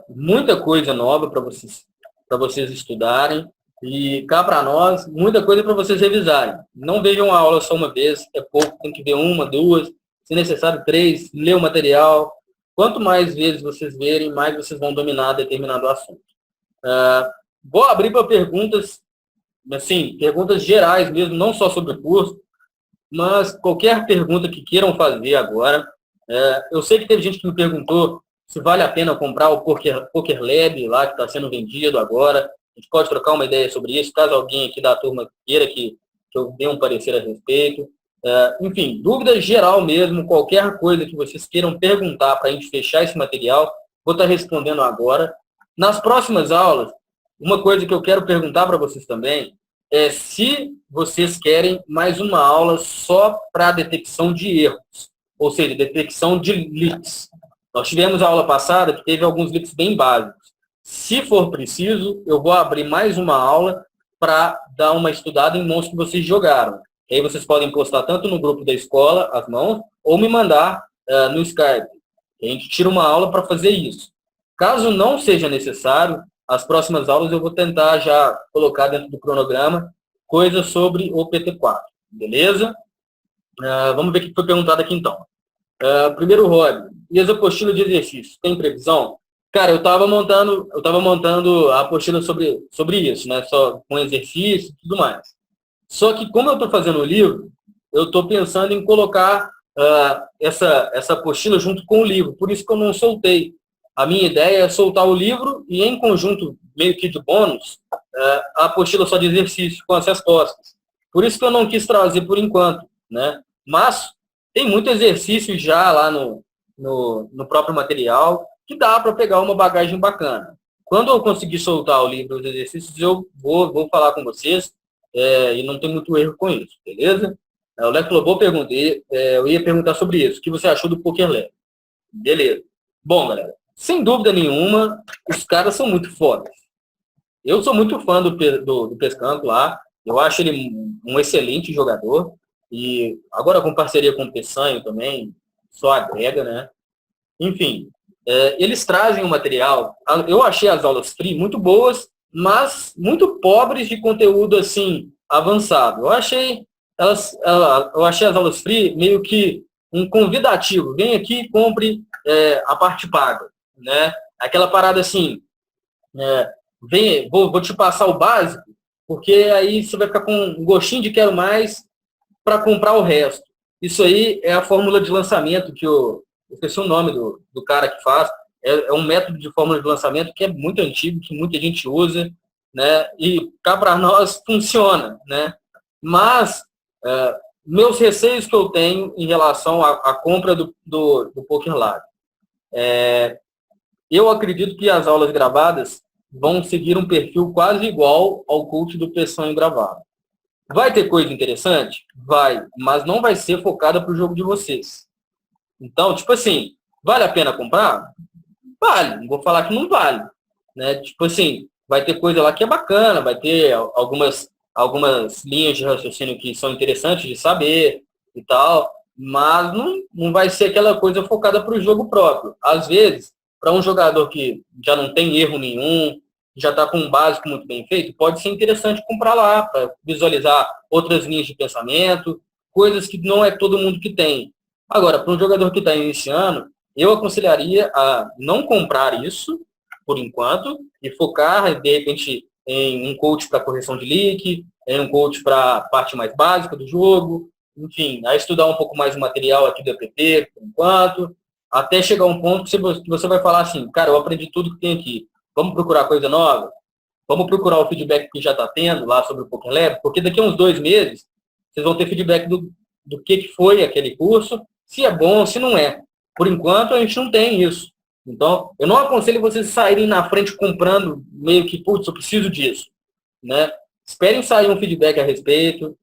Muita coisa nova para vocês estudarem. E cá para nós, muita coisa para vocês revisarem. Não vejam a aula só uma vez, é pouco, tem que ver uma, duas, se necessário 3, ler o material. Quanto mais vezes vocês verem, mais vocês vão dominar determinado assunto. Vou abrir para perguntas, assim, perguntas gerais mesmo, não só sobre o curso, mas qualquer pergunta que queiram fazer agora. Eu sei que teve gente que me perguntou se vale a pena comprar o Poker Lab lá que está sendo vendido agora. A gente pode trocar uma ideia sobre isso, caso alguém aqui da turma queira que eu dê um parecer a respeito. Enfim, dúvida geral mesmo, qualquer coisa que vocês queiram perguntar para a gente fechar esse material, vou estar respondendo agora. Nas próximas aulas, uma coisa que eu quero perguntar para vocês também é se vocês querem mais uma aula só para detecção de erros, ou seja, detecção de leaks. Nós tivemos a aula passada que teve alguns leaks bem básicos. Se for preciso, eu vou abrir mais uma aula para dar uma estudada em mãos que vocês jogaram. E aí vocês podem postar tanto no grupo da escola, as mãos, ou me mandar no Skype. A gente tira uma aula para fazer isso. Caso não seja necessário, as próximas aulas eu vou tentar já colocar dentro do cronograma coisas sobre o PT4. Beleza? Vamos ver o que foi perguntado aqui então. Primeiro, Rob, e as apostilas de exercício? Tem previsão? Cara, eu estava montando a apostila sobre isso, né? Só com exercício e tudo mais. Só que como eu estou fazendo o livro, eu estou pensando em colocar essa apostila junto com o livro. Por isso que eu não soltei. A minha ideia é soltar o livro e, em conjunto, meio que de bônus, a apostila só de exercício com as respostas. Por isso que eu não quis trazer por enquanto, né? Mas tem muito exercício já lá no próprio material que dá para pegar uma bagagem bacana. Quando eu conseguir soltar o livro dos exercícios, eu vou falar com vocês e não tem muito erro com isso, beleza? O Leco Lobo perguntei, eu ia perguntar sobre isso. O que você achou do Poker Lab? Beleza. Bom, galera, sem dúvida nenhuma, os caras são muito fodas. Eu sou muito fã do Pescanco lá. Eu acho ele um excelente jogador. E agora com parceria com o Peçanho também, só agrega, né? Enfim, eles trazem um material. Eu achei as aulas free muito boas, mas muito pobres de conteúdo assim avançado. Eu achei as aulas free meio que um convidativo. Vem aqui e compre a parte paga, né? Aquela parada assim, vou te passar o básico, porque aí você vai ficar com um gostinho de quero mais para comprar o resto. Isso aí é a fórmula de lançamento que eu esqueci o nome do cara que faz. É um método de fórmula de lançamento que é muito antigo, que muita gente usa, né? E cá para nós funciona, né? Mas meus receios que eu tenho em relação à compra do Poker Lab. Eu acredito que as aulas gravadas vão seguir um perfil quase igual ao coach do Peçanho gravado. Vai ter coisa interessante? Vai, mas não vai ser focada para o jogo de vocês. Então, tipo assim, vale a pena comprar? Vale, não vou falar que não vale. Né? Tipo assim, vai ter coisa lá que é bacana, vai ter algumas linhas de raciocínio que são interessantes de saber e tal, mas não vai ser aquela coisa focada para o jogo próprio. Às vezes, para um jogador que já não tem erro nenhum, já está com um básico muito bem feito, pode ser interessante comprar lá, para visualizar outras linhas de pensamento, coisas que não é todo mundo que tem. Agora, para um jogador que está iniciando, eu aconselharia a não comprar isso, por enquanto, e focar, de repente, em um coach para correção de leak, em um coach para a parte mais básica do jogo, enfim, a estudar um pouco mais o material aqui do app, por enquanto, até chegar a um ponto que você vai falar assim, cara, eu aprendi tudo que tem aqui, vamos procurar coisa nova? Vamos procurar o feedback que já está tendo lá sobre o Poker Lab, porque daqui a uns 2 meses, vocês vão ter feedback do que foi aquele curso, se é bom, se não é. Por enquanto, a gente não tem isso. Então, eu não aconselho vocês saírem na frente comprando meio que, putz, eu preciso disso. Né? Esperem sair um feedback a respeito.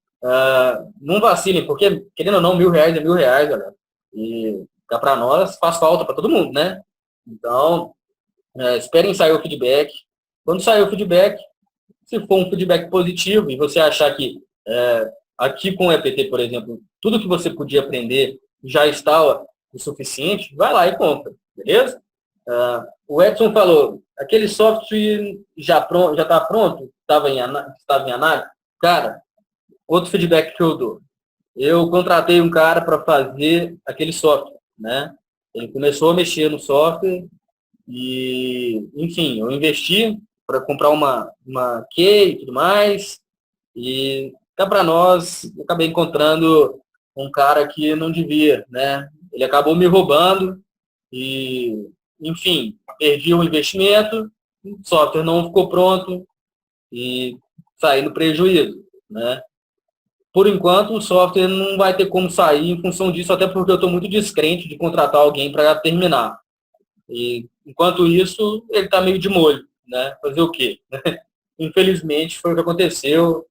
Não vacilem, porque, querendo ou não, R$ 1.000 é R$ 1.000, galera. E para nós faz falta para todo mundo, né? Então, esperem sair o feedback. Quando sair o feedback, se for um feedback positivo e você achar que aqui com o EPT, por exemplo, tudo que você podia aprender já está o suficiente, vai lá e compra, beleza? O Edson falou, aquele software já está pronto? Estava em análise? Cara, outro feedback que eu dou. Eu contratei um cara para fazer aquele software, né? Ele começou a mexer no software e, enfim, eu investi para comprar uma key e tudo mais. E cá para nós, eu acabei encontrando um cara que não devia, né? Ele acabou me roubando e, enfim, perdi o investimento, o software não ficou pronto e saí no prejuízo, né? Por enquanto, o software não vai ter como sair em função disso, até porque eu estou muito descrente de contratar alguém para terminar. E, enquanto isso, ele está meio de molho, né? Fazer o quê? Infelizmente, foi o que aconteceu.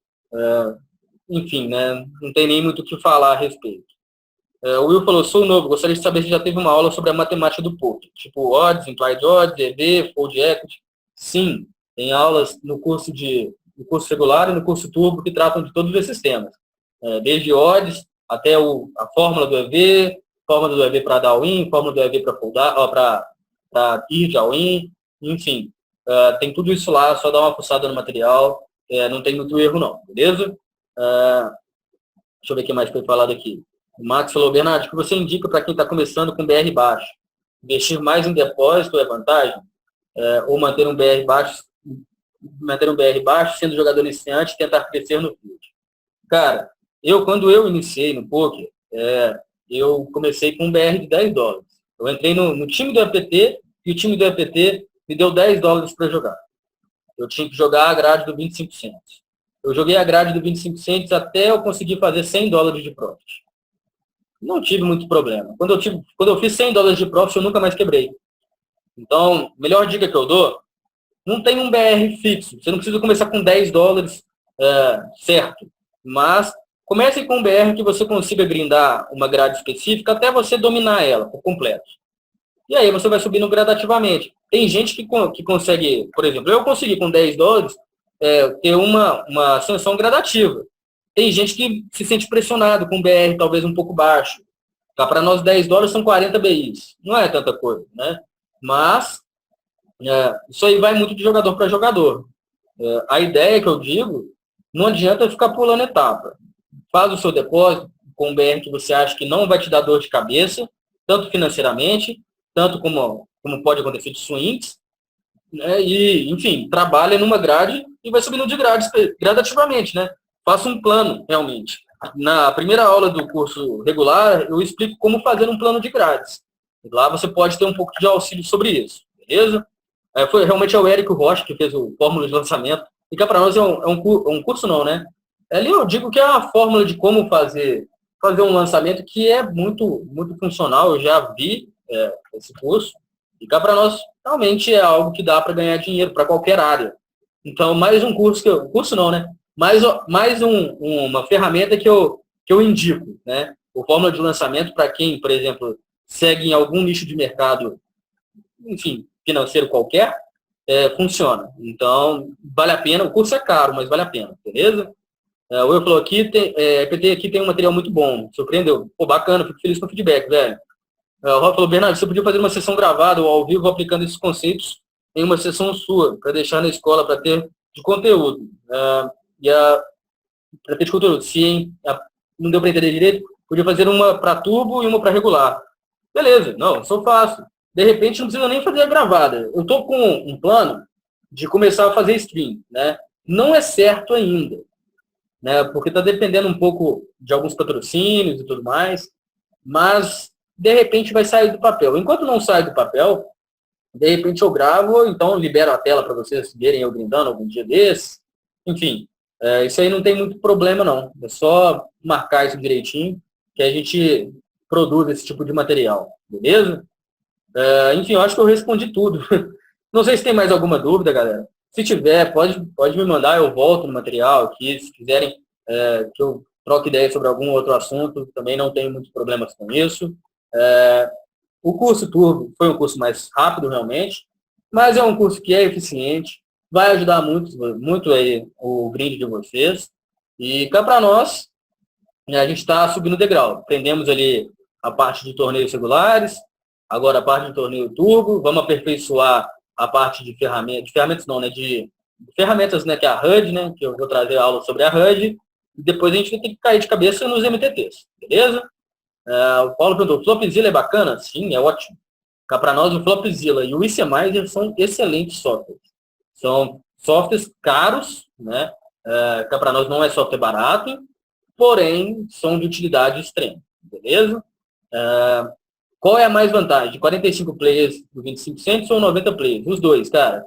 Enfim, né? Não tem nem muito o que falar a respeito. O Will falou, sou novo, gostaria de saber se já teve uma aula sobre a matemática do poker, tipo odds, implied odds, EV, fold equity. Sim, tem aulas no curso regular e no curso turbo que tratam de todos esses temas. Desde odds até a fórmula do EV, fórmula do EV para dar all-in, fórmula do EV para foldar, para ir de all-in, enfim. Tem tudo isso lá, só dá uma fuçada no material, não tem muito erro não, beleza? Deixa eu ver o que mais foi falado aqui. O Max falou, Bernardo, o que você indica para quem está começando com BR baixo? Investir mais em depósito é vantagem? Ou manter um BR baixo, sendo jogador iniciante e tentar crescer no field? Cara, quando eu iniciei no poker, eu comecei com um BR de $10. Eu entrei no time do APT e o time do EPT me deu $10 para jogar. Eu tinha que jogar a grade do 25 cents. Eu joguei a grade do 25 cents até eu conseguir fazer $100 de profit. Não tive muito problema. Quando eu fiz $100 de profit, eu nunca mais quebrei. Então, melhor dica que eu dou, não tem um BR fixo. Você não precisa começar com $10 certo. Mas comece com um BR que você consiga grindar uma grade específica até você dominar ela por completo. E aí você vai subindo gradativamente. Tem gente que consegue, por exemplo, eu consegui com $10 ter uma ascensão gradativa. Tem gente que se sente pressionado com BR talvez um pouco baixo. Tá, para nós $10 são 40 BIs. Não é tanta coisa, né? Mas isso aí vai muito de jogador para jogador. A ideia que eu digo, não adianta ficar pulando etapa. Faz o seu depósito com um BR que você acha que não vai te dar dor de cabeça, tanto financeiramente, tanto como pode acontecer de swings, né? E, enfim, trabalha numa grade e vai subindo de grades gradativamente, né? Faça um plano, realmente. Na primeira aula do curso regular, eu explico como fazer um plano de grades. Lá você pode ter um pouco de auxílio sobre isso, beleza? Foi realmente o Érico Rocha que fez o Fórmula de Lançamento. E que para nós é um curso não, né? Ali eu digo que é uma fórmula de como fazer um lançamento que é muito, muito funcional. Eu já vi esse curso. E cá para nós realmente é algo que dá para ganhar dinheiro para qualquer área. Então, mais um curso curso não, né? Mais uma ferramenta que eu indico, né? O Fórmula de Lançamento para quem, por exemplo, segue em algum nicho de mercado, enfim, financeiro qualquer, funciona. Então, vale a pena. O curso é caro, mas vale a pena, beleza? O Will falou aqui, PT aqui tem um material muito bom. Surpreendeu. Pô, bacana, fico feliz com o feedback, velho. O Rob falou, Bernardo, você podia fazer uma sessão gravada ou ao vivo aplicando esses conceitos em uma sessão sua, para deixar na escola, para ter de conteúdo. Para ter de conteúdo. Se não deu para entender direito, podia fazer uma para turbo e uma para regular. Beleza, não, só faço. De repente, não precisa nem fazer a gravada. Eu estou com um plano de começar a fazer stream, né? Não é certo ainda, né? Porque está dependendo um pouco de alguns patrocínios e tudo mais, mas de repente vai sair do papel. Enquanto não sai do papel, de repente eu gravo, então libero a tela para vocês verem eu grindando algum dia desses. Enfim, isso aí não tem muito problema não. É só marcar isso direitinho que a gente produz esse tipo de material, beleza? Enfim, eu acho que eu respondi tudo. Não sei se tem mais alguma dúvida, galera. Se tiver, pode me mandar, eu volto no material aqui. Se quiserem que eu troque ideia sobre algum outro assunto, também não tenho muitos problemas com isso. O curso Turbo foi um curso mais rápido, realmente, mas é um curso que é eficiente, vai ajudar muito, muito aí o grind de vocês. E cá para nós, a gente está subindo o degrau. Aprendemos ali a parte de torneios regulares, agora a parte de torneio turbo, vamos aperfeiçoar a parte de ferramentas não, né, de ferramentas, né, que é a HUD, né, que eu vou trazer aula sobre a HUD, e depois a gente vai ter que cair de cabeça nos MTTs, beleza? O Paulo perguntou, o Flopzilla é bacana? Sim, é ótimo. Cá para nós, o Flopzilla e o ICMizer são excelentes softwares. São softwares caros, né? Cá para nós não é software barato, porém são de utilidade extrema, beleza? Qual é a mais vantagem? 45 players do 25 cents ou 90 players? Os dois, cara.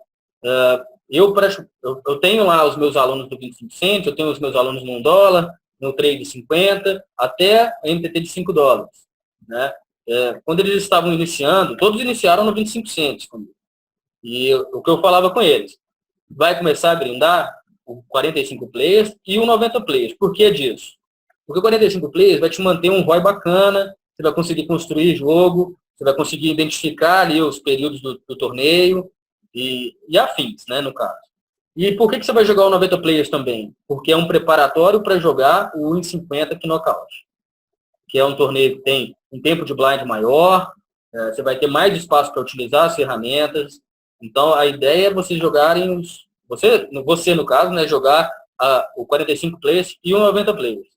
Eu tenho lá os meus alunos do 25 cents, eu tenho os meus alunos no $1, no trade de 50, até MTT de $5. Né? Quando eles estavam iniciando, todos iniciaram no 25 cents comigo. E o que eu falava com eles, vai começar a grindar o 45 players e o 90 players. Por que disso? Porque o 45 players vai te manter um ROI bacana, você vai conseguir construir jogo, você vai conseguir identificar ali os períodos do torneio e afins, né, no caso. E por que você vai jogar o 90 players também? Porque é um preparatório para jogar o Win 50 aqui knockout, que é um torneio que tem um tempo de blind maior, você vai ter mais espaço para utilizar as ferramentas. Então, a ideia é vocês jogarem você no caso, né, jogar o 45 players e o 90 players.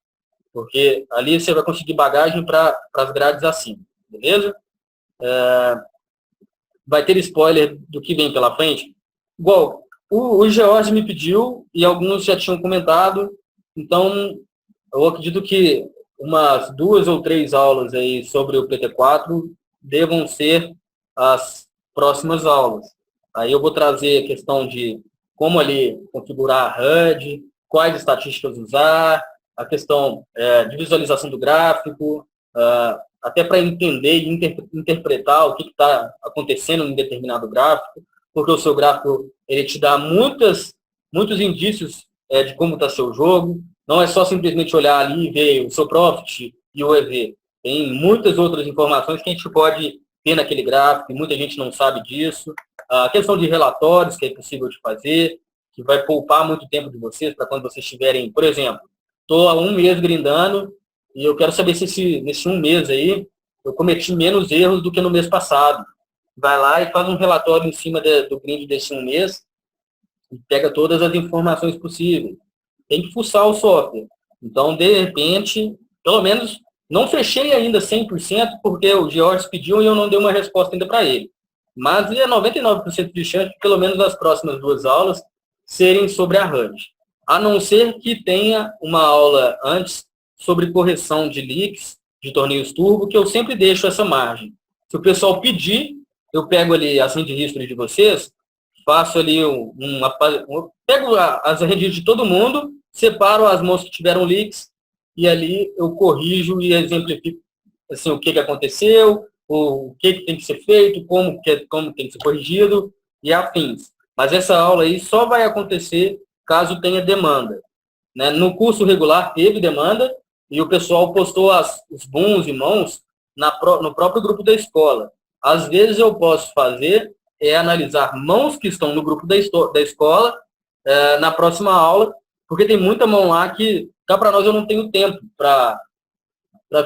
Porque ali você vai conseguir bagagem para as grades acima, beleza? Vai ter spoiler do que vem pela frente. Igual, o George me pediu e alguns já tinham comentado, então eu acredito que umas 2 ou 3 aulas aí sobre o PT4 devam ser as próximas aulas. Aí eu vou trazer a questão de como ali configurar a HUD, quais estatísticas usar, a questão de visualização do gráfico, até para entender e interpretar o que está acontecendo em determinado gráfico, porque o seu gráfico ele te dá muitos indícios de como está seu jogo. Não é só simplesmente olhar ali e ver o seu profit e o EV. Tem muitas outras informações que a gente pode ter naquele gráfico, e muita gente não sabe disso. A questão de relatórios, que é possível de fazer, que vai poupar muito tempo de vocês, para quando vocês estiverem, por exemplo, estou há um mês grindando, e eu quero saber se nesse um mês aí eu cometi menos erros do que no mês passado. Vai lá e faz um relatório em cima do grind desse um mês, e pega todas as informações possíveis. Tem que fuçar o software. Então, de repente, pelo menos, não fechei ainda 100%, porque o George pediu e eu não dei uma resposta ainda para ele. Mas é 99% de chance de, pelo menos nas próximas 2 aulas, serem sobre a HUD. A não ser que tenha uma aula antes sobre correção de leaks, de torneios turbo, que eu sempre deixo essa margem. Se o pessoal pedir, eu pego ali a hand history de vocês, faço ali pego as redes de todo mundo, separo as mãos que tiveram leaks, e ali eu corrijo e exemplifico assim, o que aconteceu, o que tem que ser feito, como tem que ser corrigido e afins. Mas essa aula aí só vai acontecer caso tenha demanda. Né? No curso regular teve demanda e o pessoal postou os bons e mãos no próprio grupo da escola. Às vezes eu posso fazer analisar mãos que estão no grupo da escola na próxima aula, porque tem muita mão lá que, cá para nós, eu não tenho tempo para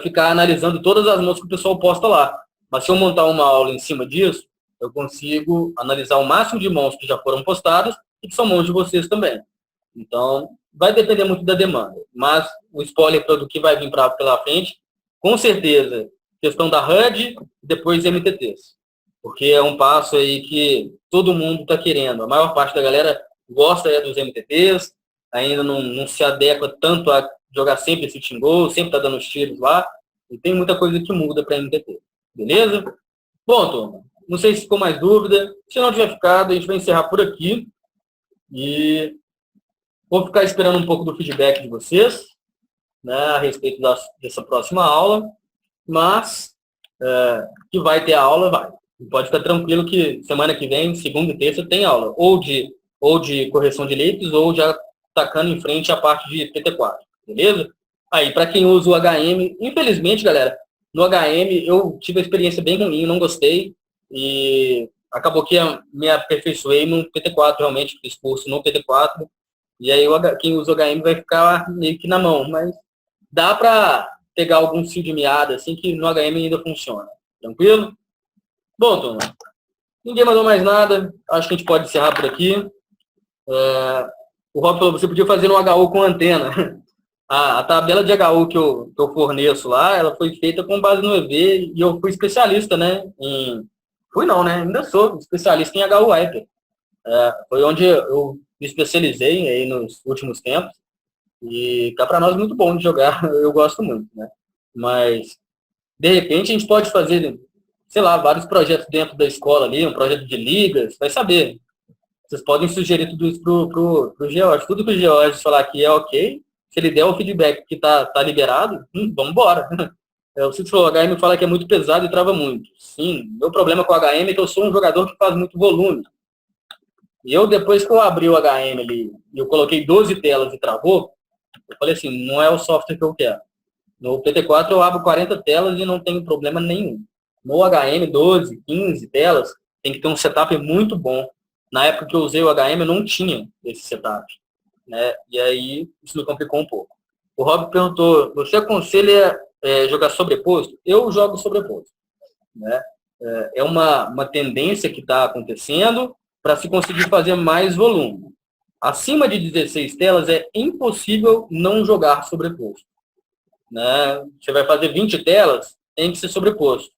ficar analisando todas as mãos que o pessoal posta lá. Mas se eu montar uma aula em cima disso, eu consigo analisar o máximo de mãos que já foram postadas e que são mãos de vocês também. Então, vai depender muito da demanda. Mas o spoiler do que vai vir pela frente, com certeza, questão da HUD, depois MTTs. Porque é um passo aí que todo mundo está querendo. A maior parte da galera gosta dos MTTs, ainda não se adequa tanto a jogar sempre esse team goal, sempre está dando os tiros lá, e tem muita coisa que muda para MTT. Beleza? Bom, turma, não sei se ficou mais dúvida. Se não tiver ficado, a gente vai encerrar por aqui. E vou ficar esperando um pouco do feedback de vocês, né, a respeito dessa próxima aula. Mas que vai ter aula, vai. Pode ficar tranquilo que semana que vem, segunda e terça, tem aula. Ou de correção de leaks, ou já tacando em frente a parte de PT4. Beleza? Aí, para quem usa o HM, infelizmente, galera, no HM eu tive uma experiência bem ruim, não gostei. E acabou que me aperfeiçoei no PT4, realmente, fiz curso no PT4. E aí quem usa o HM vai ficar meio que na mão. Mas dá para pegar algum fio de meada, assim, que no HM ainda funciona. Tranquilo? Bom, turma, ninguém mandou mais nada. Acho que a gente pode encerrar por aqui. O Rob falou, você podia fazer um HU com antena. A tabela de HU que eu forneço lá, ela foi feita com base no EV e eu fui especialista, né? Fui não, né? Ainda sou especialista em HU Hyper. Foi onde eu me especializei aí nos últimos tempos. E cá para nós é muito bom de jogar, eu gosto muito, né? Mas, de repente, a gente pode fazer, sei lá, vários projetos dentro da escola ali, um projeto de ligas, vai saber. Vocês podem sugerir tudo isso pro George. Tudo que o George falar aqui é ok. Se ele der o feedback que tá liberado, vamos embora. O Cito falou, o HM fala que é muito pesado e trava muito. Sim, meu problema com o HM é que eu sou um jogador que faz muito volume. E eu, depois que eu abri o HM ali, e eu coloquei 12 telas e travou, eu falei assim, não é o software que eu quero. No PT4 eu abro 40 telas e não tenho problema nenhum. No HM, 12, 15 telas, tem que ter um setup muito bom. Na época que eu usei o HM, eu não tinha esse setup. Né? E aí, isso me complicou um pouco. O Rob perguntou, você aconselha jogar sobreposto? Eu jogo sobreposto. Né? É uma tendência que está acontecendo para se conseguir fazer mais volume. Acima de 16 telas é impossível não jogar sobreposto. Né? Você vai fazer 20 telas, tem que ser sobreposto.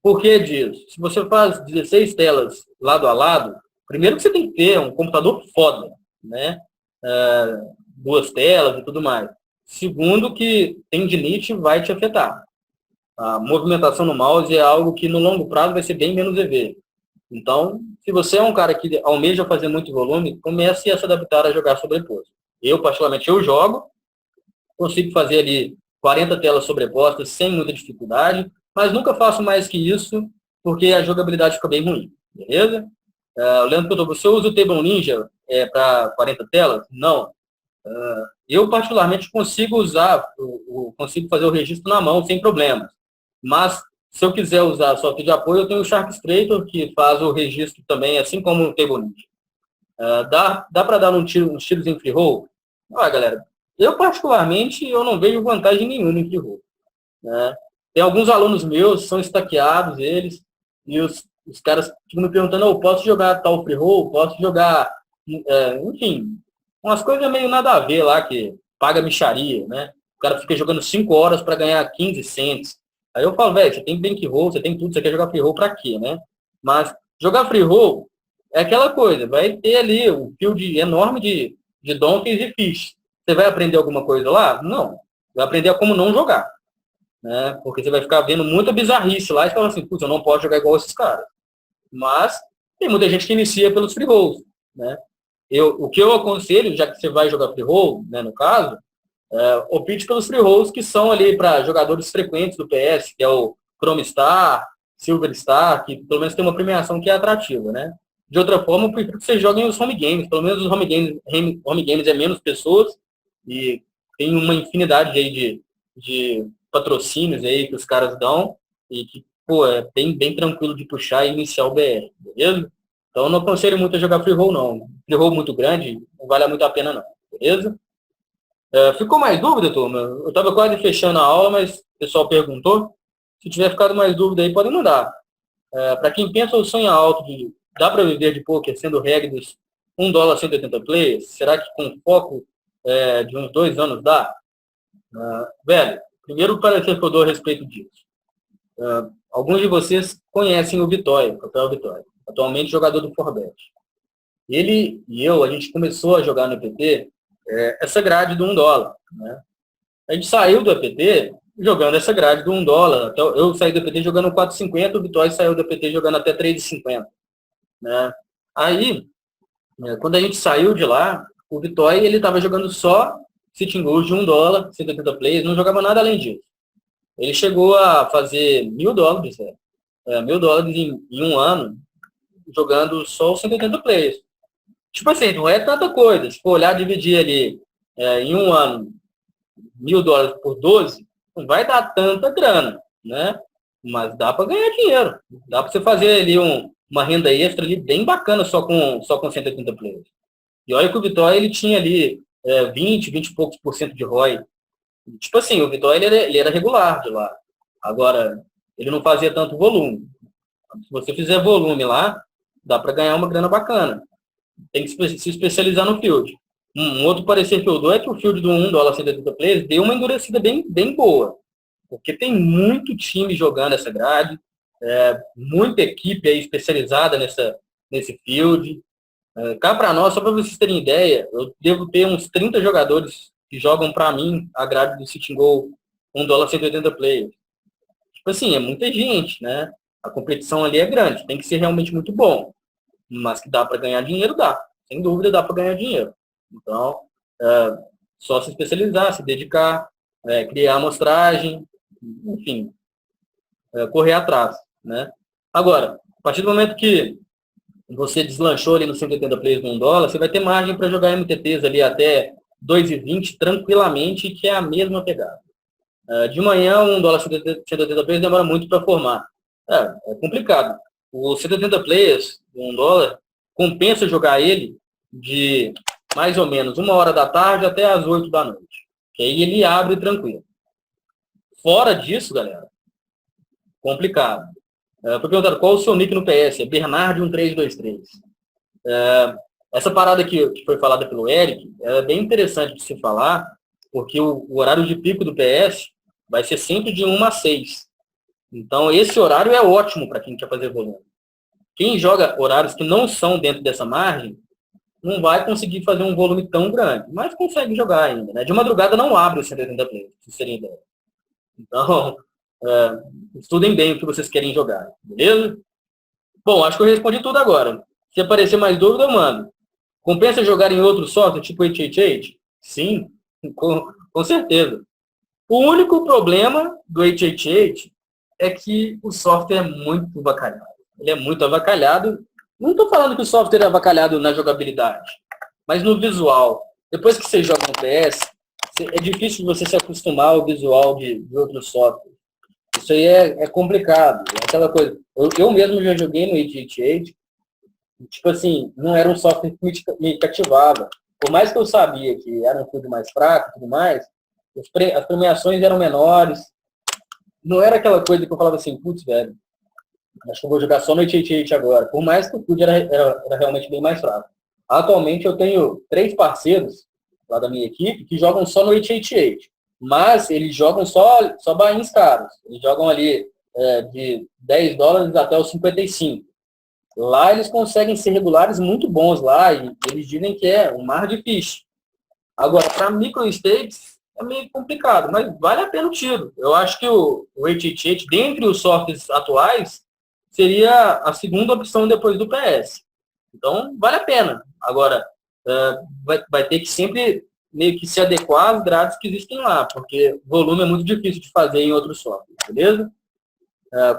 Por que disso? Se você faz 16 telas lado a lado, primeiro que você tem que ter um computador foda, né? 2 telas e tudo mais. Segundo que tendinite vai te afetar. A movimentação no mouse é algo que no longo prazo vai ser bem menos EV. Então, se você é um cara que almeja fazer muito volume, comece a se adaptar a jogar sobreposto. Eu, particularmente, eu jogo, consigo fazer ali 40 telas sobrepostas sem muita dificuldade, mas nunca faço mais que isso, porque a jogabilidade fica bem ruim, beleza? Eu lembro que você usa o Table Ninja para 40 telas? Não. Eu, particularmente, consigo usar, consigo fazer o registro na mão sem problemas. Mas, se eu quiser usar software de apoio, eu tenho o Sharkstrator, que faz o registro também, assim como o Table Ninja. Dá para dar uns tiros em free roll? Olha, galera, eu, particularmente, eu não vejo vantagem nenhuma em free roll. Né? Tem alguns alunos meus, são estaqueados eles, e os caras ficam me perguntando, oh, posso jogar tal free roll? Posso jogar, enfim, umas coisas meio nada a ver lá, que paga mixaria, né? O cara fica jogando 5 horas para ganhar 15 cents. Aí eu falo, velho, você tem bankroll, você tem tudo, você quer jogar free roll para quê, né? Mas jogar free roll é aquela coisa, vai ter ali um field enorme de donkeys e fish. Você vai aprender alguma coisa lá? Não. Vai aprender a como não jogar. Né? Porque você vai ficar vendo muita bizarrice lá e fala assim, putz, eu não posso jogar igual esses caras. Mas tem muita gente que inicia pelos free rolls, né? O que eu aconselho, já que você vai jogar free roll, né, no caso, opte pelos free rolls que são ali para jogadores frequentes do PS, que é o Chrome Star, Silver Star, que pelo menos tem uma premiação que é atrativa, né? De outra forma, eu prefiro que vocês joguem os home games. Pelo menos os home games é menos pessoas e tem uma infinidade aí de patrocínios aí que os caras dão e que, pô, é bem tranquilo de puxar e iniciar o BR, beleza? Então, eu não aconselho muito a jogar free roll, não. Free roll muito grande, não vale muito a pena, não, beleza? Ficou mais dúvida, turma? Eu estava quase fechando a aula, mas o pessoal perguntou. Se tiver ficado mais dúvida aí, podem mandar. Para quem pensa ou sonha alto de dá para viver de poker sendo regra dos $1 180 players, será que com foco de uns 2 anos dá? Velho, primeiro parecer que eu dou a respeito disso. Alguns de vocês conhecem o Vitória, o Rafael Vitória, atualmente jogador do Forbet. Ele e eu, a gente começou a jogar no EPT essa grade do $1. Né? A gente saiu do EPT jogando essa grade do $1. Então, eu saí do EPT jogando 4,50, o Vitória saiu do EPT jogando até 3,50. Né? Aí, quando a gente saiu de lá, o Vitória ele estava jogando só sitting goals de $1, 180 plays, não jogava nada além disso. Ele chegou a fazer $1.000, $1.000 em um ano, jogando só os 180 plays. Tipo assim, não é tanta coisa. Se for olhar, dividir ali em um ano, $1.000 por 12, não vai dar tanta grana, né? Mas dá para ganhar dinheiro. Dá para você fazer ali uma renda extra ali bem bacana só com 180 players. E olha que o Vitória ele tinha ali 20 e poucos por cento de ROI. Tipo assim, o Vitória ele era regular de lá. Agora, ele não fazia tanto volume. Se você fizer volume lá, dá para ganhar uma grana bacana. Tem que se especializar no field. Um outro parecer que eu dou é que o field do $1 180 players deu uma endurecida bem boa. Porque tem muito time jogando essa grade, muita equipe aí especializada nesse field. Cá para nós, só para vocês terem ideia, eu devo ter uns 30 jogadores que jogam para mim a grade do Sitting Goal $1 180 players. Tipo assim, é muita gente, né? A competição ali é grande, tem que ser realmente muito bom. Mas que dá para ganhar dinheiro, dá. Sem dúvida dá para ganhar dinheiro. Então, só se especializar, se dedicar, criar amostragem, enfim, correr atrás, né? Agora, a partir do momento que você deslanchou ali no 180 plays no $1, você vai ter margem para jogar MTTs ali até 2,20 tranquilamente, que é a mesma pegada. De manhã, $1 180 plays demora muito para formar. É complicado. Os 180 players de $1 compensa jogar ele de mais ou menos 1h da tarde até as 8 da noite. Que aí ele abre tranquilo. Fora disso, galera, complicado. Foi perguntado qual o seu nick no PS. É Bernard1323. Essa parada que foi falada pelo Eric é bem interessante de se falar, porque o horário de pico do PS vai ser sempre de 1 a 6. Então, esse horário é ótimo para quem quer fazer volume. Quem joga horários que não são dentro dessa margem, não vai conseguir fazer um volume tão grande, mas consegue jogar ainda. Né? De madrugada não abre os 180 plays, se seria ideia. Então, estudem bem o que vocês querem jogar, beleza? Bom, acho que eu respondi tudo agora. Se aparecer mais dúvida, eu mando. Compensa jogar em outro software, tipo 888? Sim, com certeza. O único problema do 888 é que o software é muito avacalhado. Ele é muito avacalhado. Não estou falando que o software é avacalhado na jogabilidade, mas no visual. Depois que você joga no PS, é difícil você se acostumar ao visual de outros softwares. Isso aí é complicado. É aquela coisa. Eu mesmo já joguei no 888. Tipo assim, não era um software que me cativava. Por mais que eu sabia que era um clube mais fraco e tudo mais, as premiações eram menores. Não era aquela coisa que eu falava assim, putz, velho, acho que eu vou jogar só no 888 agora. Por mais que o clube era realmente bem mais fraco. Atualmente eu tenho 3 parceiros lá da minha equipe que jogam só no 888. Mas eles jogam só bains caros. Eles jogam ali de $10 até os 55. Lá eles conseguem ser regulares muito bons lá e eles dizem que é um mar de fish. Agora, para micro stakes é meio complicado, mas vale a pena o tiro. Eu acho que o 888, dentre os softwares atuais, seria a segunda opção depois do PS. Então, vale a pena. Agora, vai ter que sempre meio que se adequar às grades que existem lá, porque o volume é muito difícil de fazer em outros softwares, beleza?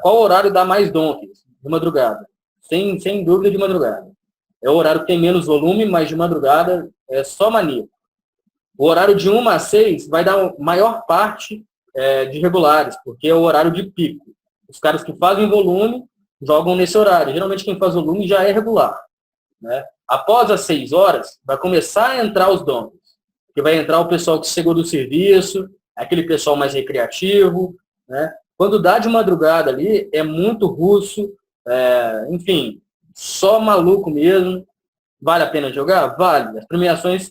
Qual horário dá mais donkeys? De madrugada. Sem dúvida de madrugada. É o horário que tem menos volume, mas de madrugada é só mania. O horário de 1 às 6 vai dar a maior parte de regulares, porque é o horário de pico. Os caras que fazem volume jogam nesse horário. Geralmente quem faz volume já é regular. Né? Após as 6 horas, vai começar a entrar os donkeys. Que vai entrar o pessoal que chegou do serviço, aquele pessoal mais recreativo. Né? Quando dá de madrugada ali, é muito russo, enfim, só maluco mesmo. Vale a pena jogar? Vale. As premiações,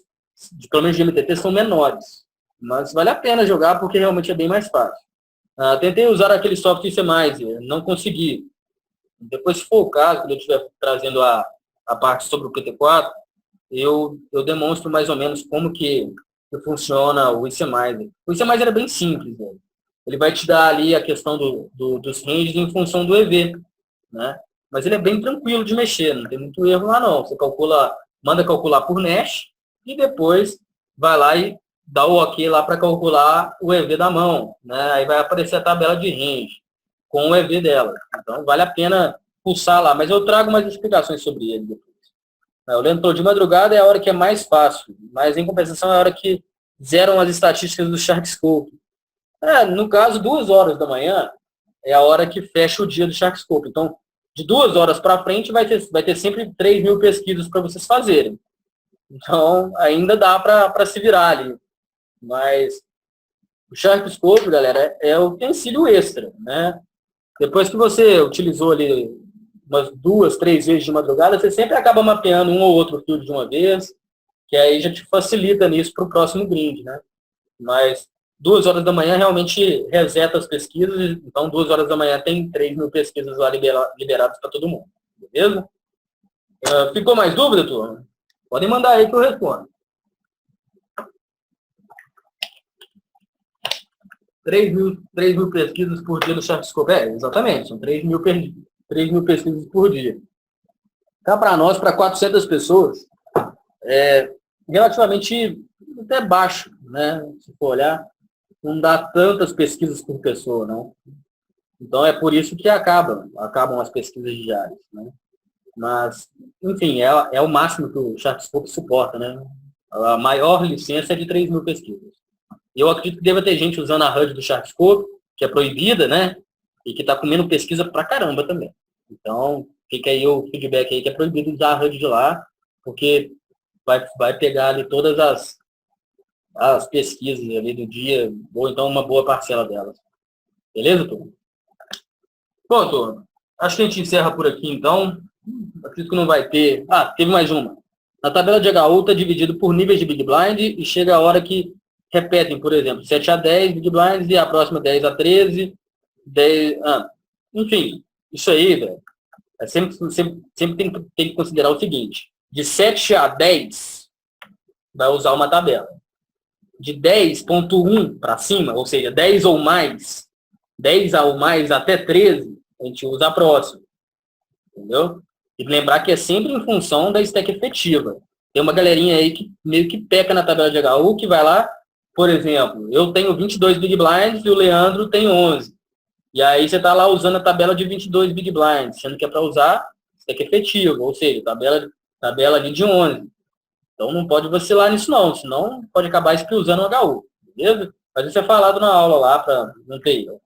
pelo menos de MTT, são menores. Mas vale a pena jogar porque realmente é bem mais fácil. Tentei usar aquele software ICMizer, não consegui. Depois, se for o caso, quando eu estiver trazendo a parte sobre o PT4, eu demonstro mais ou menos como que funciona o ICMizer. O ICMizer é bem simples. Né? Ele vai te dar ali a questão dos ranges em função do EV. Né? Mas ele é bem tranquilo de mexer, não tem muito erro lá não. Você manda calcular por Nash e depois vai lá e dá o OK lá para calcular o EV da mão. Né? Aí vai aparecer a tabela de range com o EV dela. Então vale a pena pulsar lá, mas eu trago mais explicações sobre ele depois. O Lentor de madrugada é a hora que é mais fácil, mas em compensação é a hora que zeram as estatísticas do Sharkscope. No caso, 2 horas da manhã é a hora que fecha o dia do Sharkscope. Então, de 2 horas para frente, vai ter sempre 3.000 pesquisas para vocês fazerem. Então, ainda dá para se virar ali. Mas o Sharkscope, galera, é o utensílio extra. Né? Depois que você utilizou ali umas 2, 3 vezes de madrugada, você sempre acaba mapeando um ou outro field de uma vez, que aí já te facilita nisso para o próximo grind. Né? Mas 2 horas da manhã realmente reseta as pesquisas, então 2 horas da manhã tem 3.000 pesquisas lá liberadas para todo mundo, beleza? Ficou mais dúvida, turma? Podem mandar aí que eu respondo. 3.000 pesquisas por dia no Sharkscope. Exatamente, são 3.000 pesquisas por dia. Cá para nós, para 400 pessoas, é relativamente até baixo, né? Se for olhar, não dá tantas pesquisas por pessoa, não. Então, é por isso que acabam as pesquisas diárias, né? Mas, enfim, é o máximo que o Sharkscope suporta, né? A maior licença é de 3.000 pesquisas. Eu acredito que deva ter gente usando a HUD do Sharkscope, que é proibida, né? E que está comendo pesquisa pra caramba também. Então, fica aí o feedback aí que é proibido usar a HUD de lá, porque vai pegar ali todas as pesquisas ali do dia, ou então uma boa parcela delas. Beleza, turma? Bom, turma, acho que a gente encerra por aqui, então. Acredito que não vai ter... teve mais uma. Na tabela de HU está dividido por níveis de Big Blind e chega a hora que repetem, por exemplo, 7 a 10 Big Blinds e a próxima 10 a 13, 10... enfim, isso aí, velho, sempre tem que considerar o seguinte. De 7 a 10, vai usar uma tabela. De 10.1 para cima, ou seja, 10 ou mais, 10 ou mais até 13, a gente usa a próxima. entendeu? E lembrar que é sempre em função da stack efetiva. Tem uma galerinha aí que meio que peca na tabela de HU, que vai lá, por exemplo, eu tenho 22 Big Blinds e o Leandro tem 11. E aí você está lá usando a tabela de 22 Big Blinds, sendo que é para usar stack efetivo, ou seja, tabela ali de 11. Então não pode vacilar nisso não, senão pode acabar usando o HU, beleza? Mas isso é falado na aula lá para não ter erro.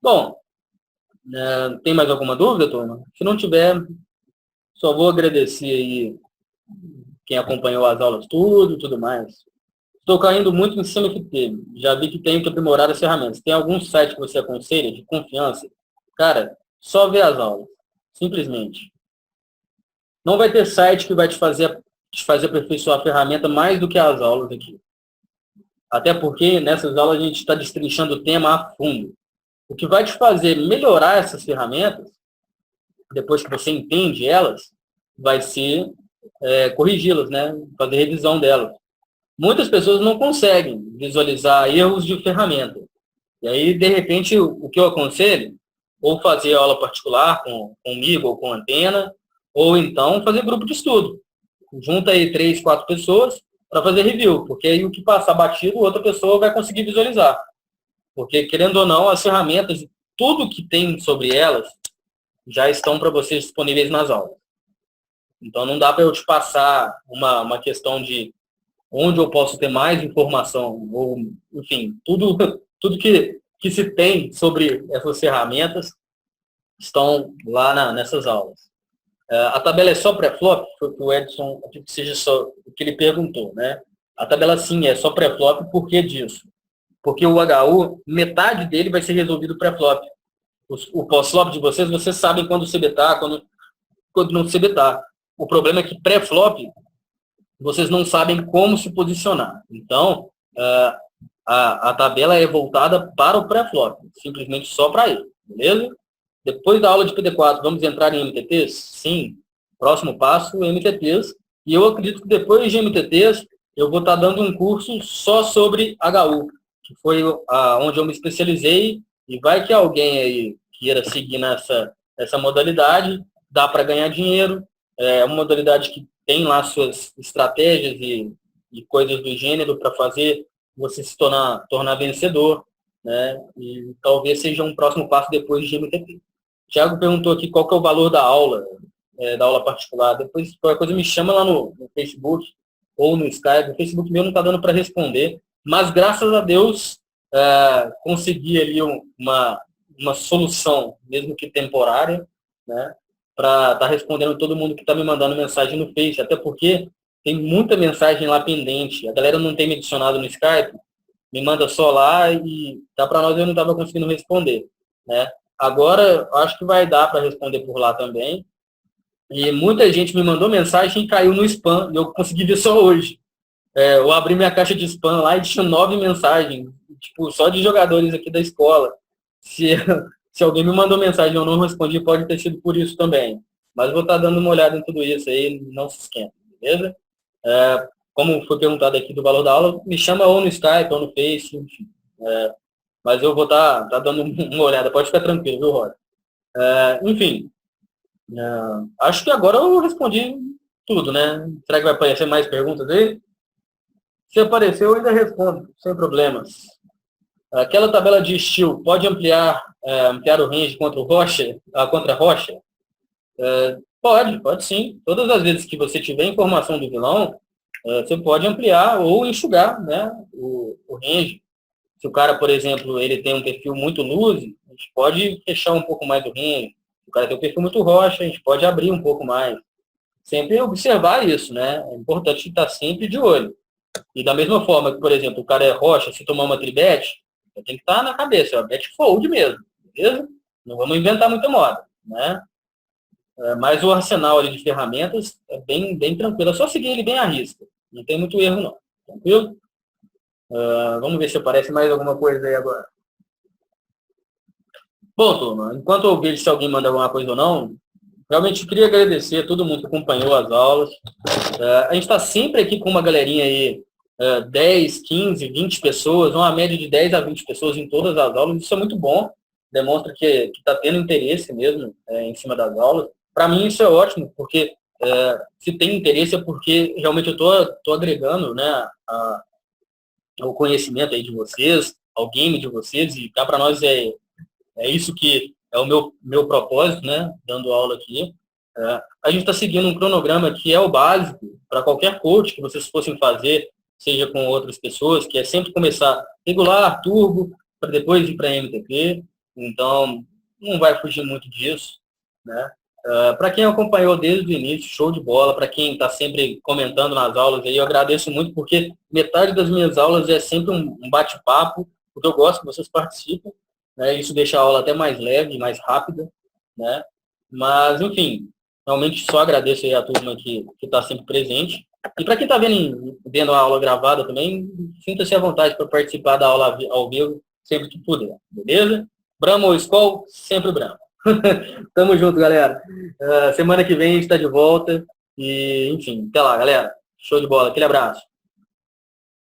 Bom, tem mais alguma dúvida, turma? Se não tiver, só vou agradecer aí quem acompanhou as aulas tudo mais. Estou caindo muito em CMFT. Já vi que tenho que aprimorar as ferramentas. Tem algum site que você aconselha, de confiança? Cara, só ver as aulas. Simplesmente. Não vai ter site que vai te fazer aperfeiçoar a ferramenta mais do que as aulas aqui. Até porque nessas aulas a gente está destrinchando o tema a fundo. O que vai te fazer melhorar essas ferramentas, depois que você entende elas, vai ser corrigi-las, né? Fazer revisão delas. Muitas pessoas não conseguem visualizar erros de ferramenta. E aí, de repente, o que eu aconselho, ou fazer aula particular comigo ou com antena, ou então fazer grupo de estudo. Junta aí 3, 4 pessoas para fazer review, porque aí o que passar batido, outra pessoa vai conseguir visualizar. Porque, querendo ou não, as ferramentas, tudo que tem sobre elas, já estão para vocês disponíveis nas aulas. Então, não dá para eu te passar uma questão de onde eu posso ter mais informação, ou, enfim, tudo que se tem sobre essas ferramentas estão lá nessas aulas. A tabela é só pré-flop? Foi o que o Edson, acredito que seja só o que ele perguntou, né? A tabela, sim, é só pré-flop. Por que disso? Porque o HU, metade dele vai ser resolvido pré-flop. O pós-flop de vocês sabem quando CBtar, quando não CBtar. O problema é que pré-flop, vocês não sabem como se posicionar. Então, a tabela é voltada para o pré-flop, simplesmente só para ele, beleza? Depois da aula de PD4, vamos entrar em MTTs? Sim. Próximo passo, MTTs. E eu acredito que depois de MTTs, eu vou estar dando um curso só sobre HU, que foi onde eu me especializei, e vai que alguém aí queira seguir essa modalidade, dá para ganhar dinheiro, é uma modalidade que tem lá suas estratégias e coisas do gênero para fazer você se tornar vencedor, né? E talvez seja um próximo passo depois de MTT. O Thiago perguntou aqui qual que é o valor da aula particular. Depois, qualquer coisa, me chama lá no Facebook ou no Skype. O Facebook meu não está dando para responder, mas graças a Deus consegui ali uma solução, mesmo que temporária, né? Para estar respondendo todo mundo que está me mandando mensagem no Face, até porque tem muita mensagem lá pendente. A galera não tem me adicionado no Skype, me manda só lá e dá para nós, eu não estava conseguindo responder, né? Agora, acho que vai dar para responder por lá também. E muita gente me mandou mensagem e caiu no spam, e eu consegui ver só hoje. Eu abri minha caixa de spam lá e tinha 9 mensagens, tipo, só de jogadores aqui da escola. Se alguém me mandou mensagem e eu não respondi, pode ter sido por isso também. Mas vou estar dando uma olhada em tudo isso aí, não se esquenta, beleza? Como foi perguntado aqui do valor da aula, me chama ou no Skype ou no Face, enfim. Mas eu vou estar dando uma olhada, pode ficar tranquilo, viu, Roda? Enfim, acho que agora eu respondi tudo, né? Será que vai aparecer mais perguntas aí? Se aparecer, eu ainda respondo, sem problemas. Aquela tabela de estilo pode ampliar o range contra o Rocha, contra a Rocha? Pode sim. Todas as vezes que você tiver informação do vilão, você pode ampliar ou enxugar, né, o range. Se o cara, por exemplo, ele tem um perfil muito loose, a gente pode fechar um pouco mais o range. Se o cara tem um perfil muito rocha, a gente pode abrir um pouco mais. Sempre observar isso, né? É importante estar sempre de olho. E da mesma forma que, por exemplo, o cara é rocha, se tomar uma tribet, tem que estar na cabeça, bet fold mesmo, beleza? Não vamos inventar muita moda, né? Mas o arsenal ali de ferramentas é bem tranquilo. É só seguir ele bem à risca. Não tem muito erro, não. Tranquilo? Vamos ver se aparece mais alguma coisa aí agora. Bom, turma, enquanto eu vejo se alguém manda alguma coisa ou não, realmente queria agradecer a todo mundo que acompanhou as aulas. A gente está sempre aqui com uma galerinha aí, 10, 15, 20 pessoas, uma média de 10 a 20 pessoas em todas as aulas. Isso é muito bom, demonstra que está tendo interesse mesmo em cima das aulas. Para mim isso é ótimo, porque se tem interesse é porque realmente eu estou agregando, né, o conhecimento aí de vocês, ao game de vocês, e cá para nós é isso que é o meu propósito, né, dando aula aqui. A gente está seguindo um cronograma que é o básico para qualquer coach que vocês fossem fazer, seja com outras pessoas, que é sempre começar regular, turbo, para depois ir para MTP. Então, não vai fugir muito disso, né? Para quem acompanhou desde o início, show de bola. Para quem está sempre comentando nas aulas, aí, eu agradeço muito, porque metade das minhas aulas é sempre um bate-papo, porque eu gosto que vocês participam, né? Isso deixa a aula até mais leve, mais rápida, né? Mas, enfim, realmente só agradeço aí a turma que está sempre presente. E para quem está vendo a aula gravada também, sinta-se à vontade para participar da aula ao vivo, sempre que puder, beleza? Brahma ou Skol, sempre Brahma. Tamo junto, galera. Semana que vem a gente está de volta. E, enfim, até lá, galera. Show de bola. Aquele abraço.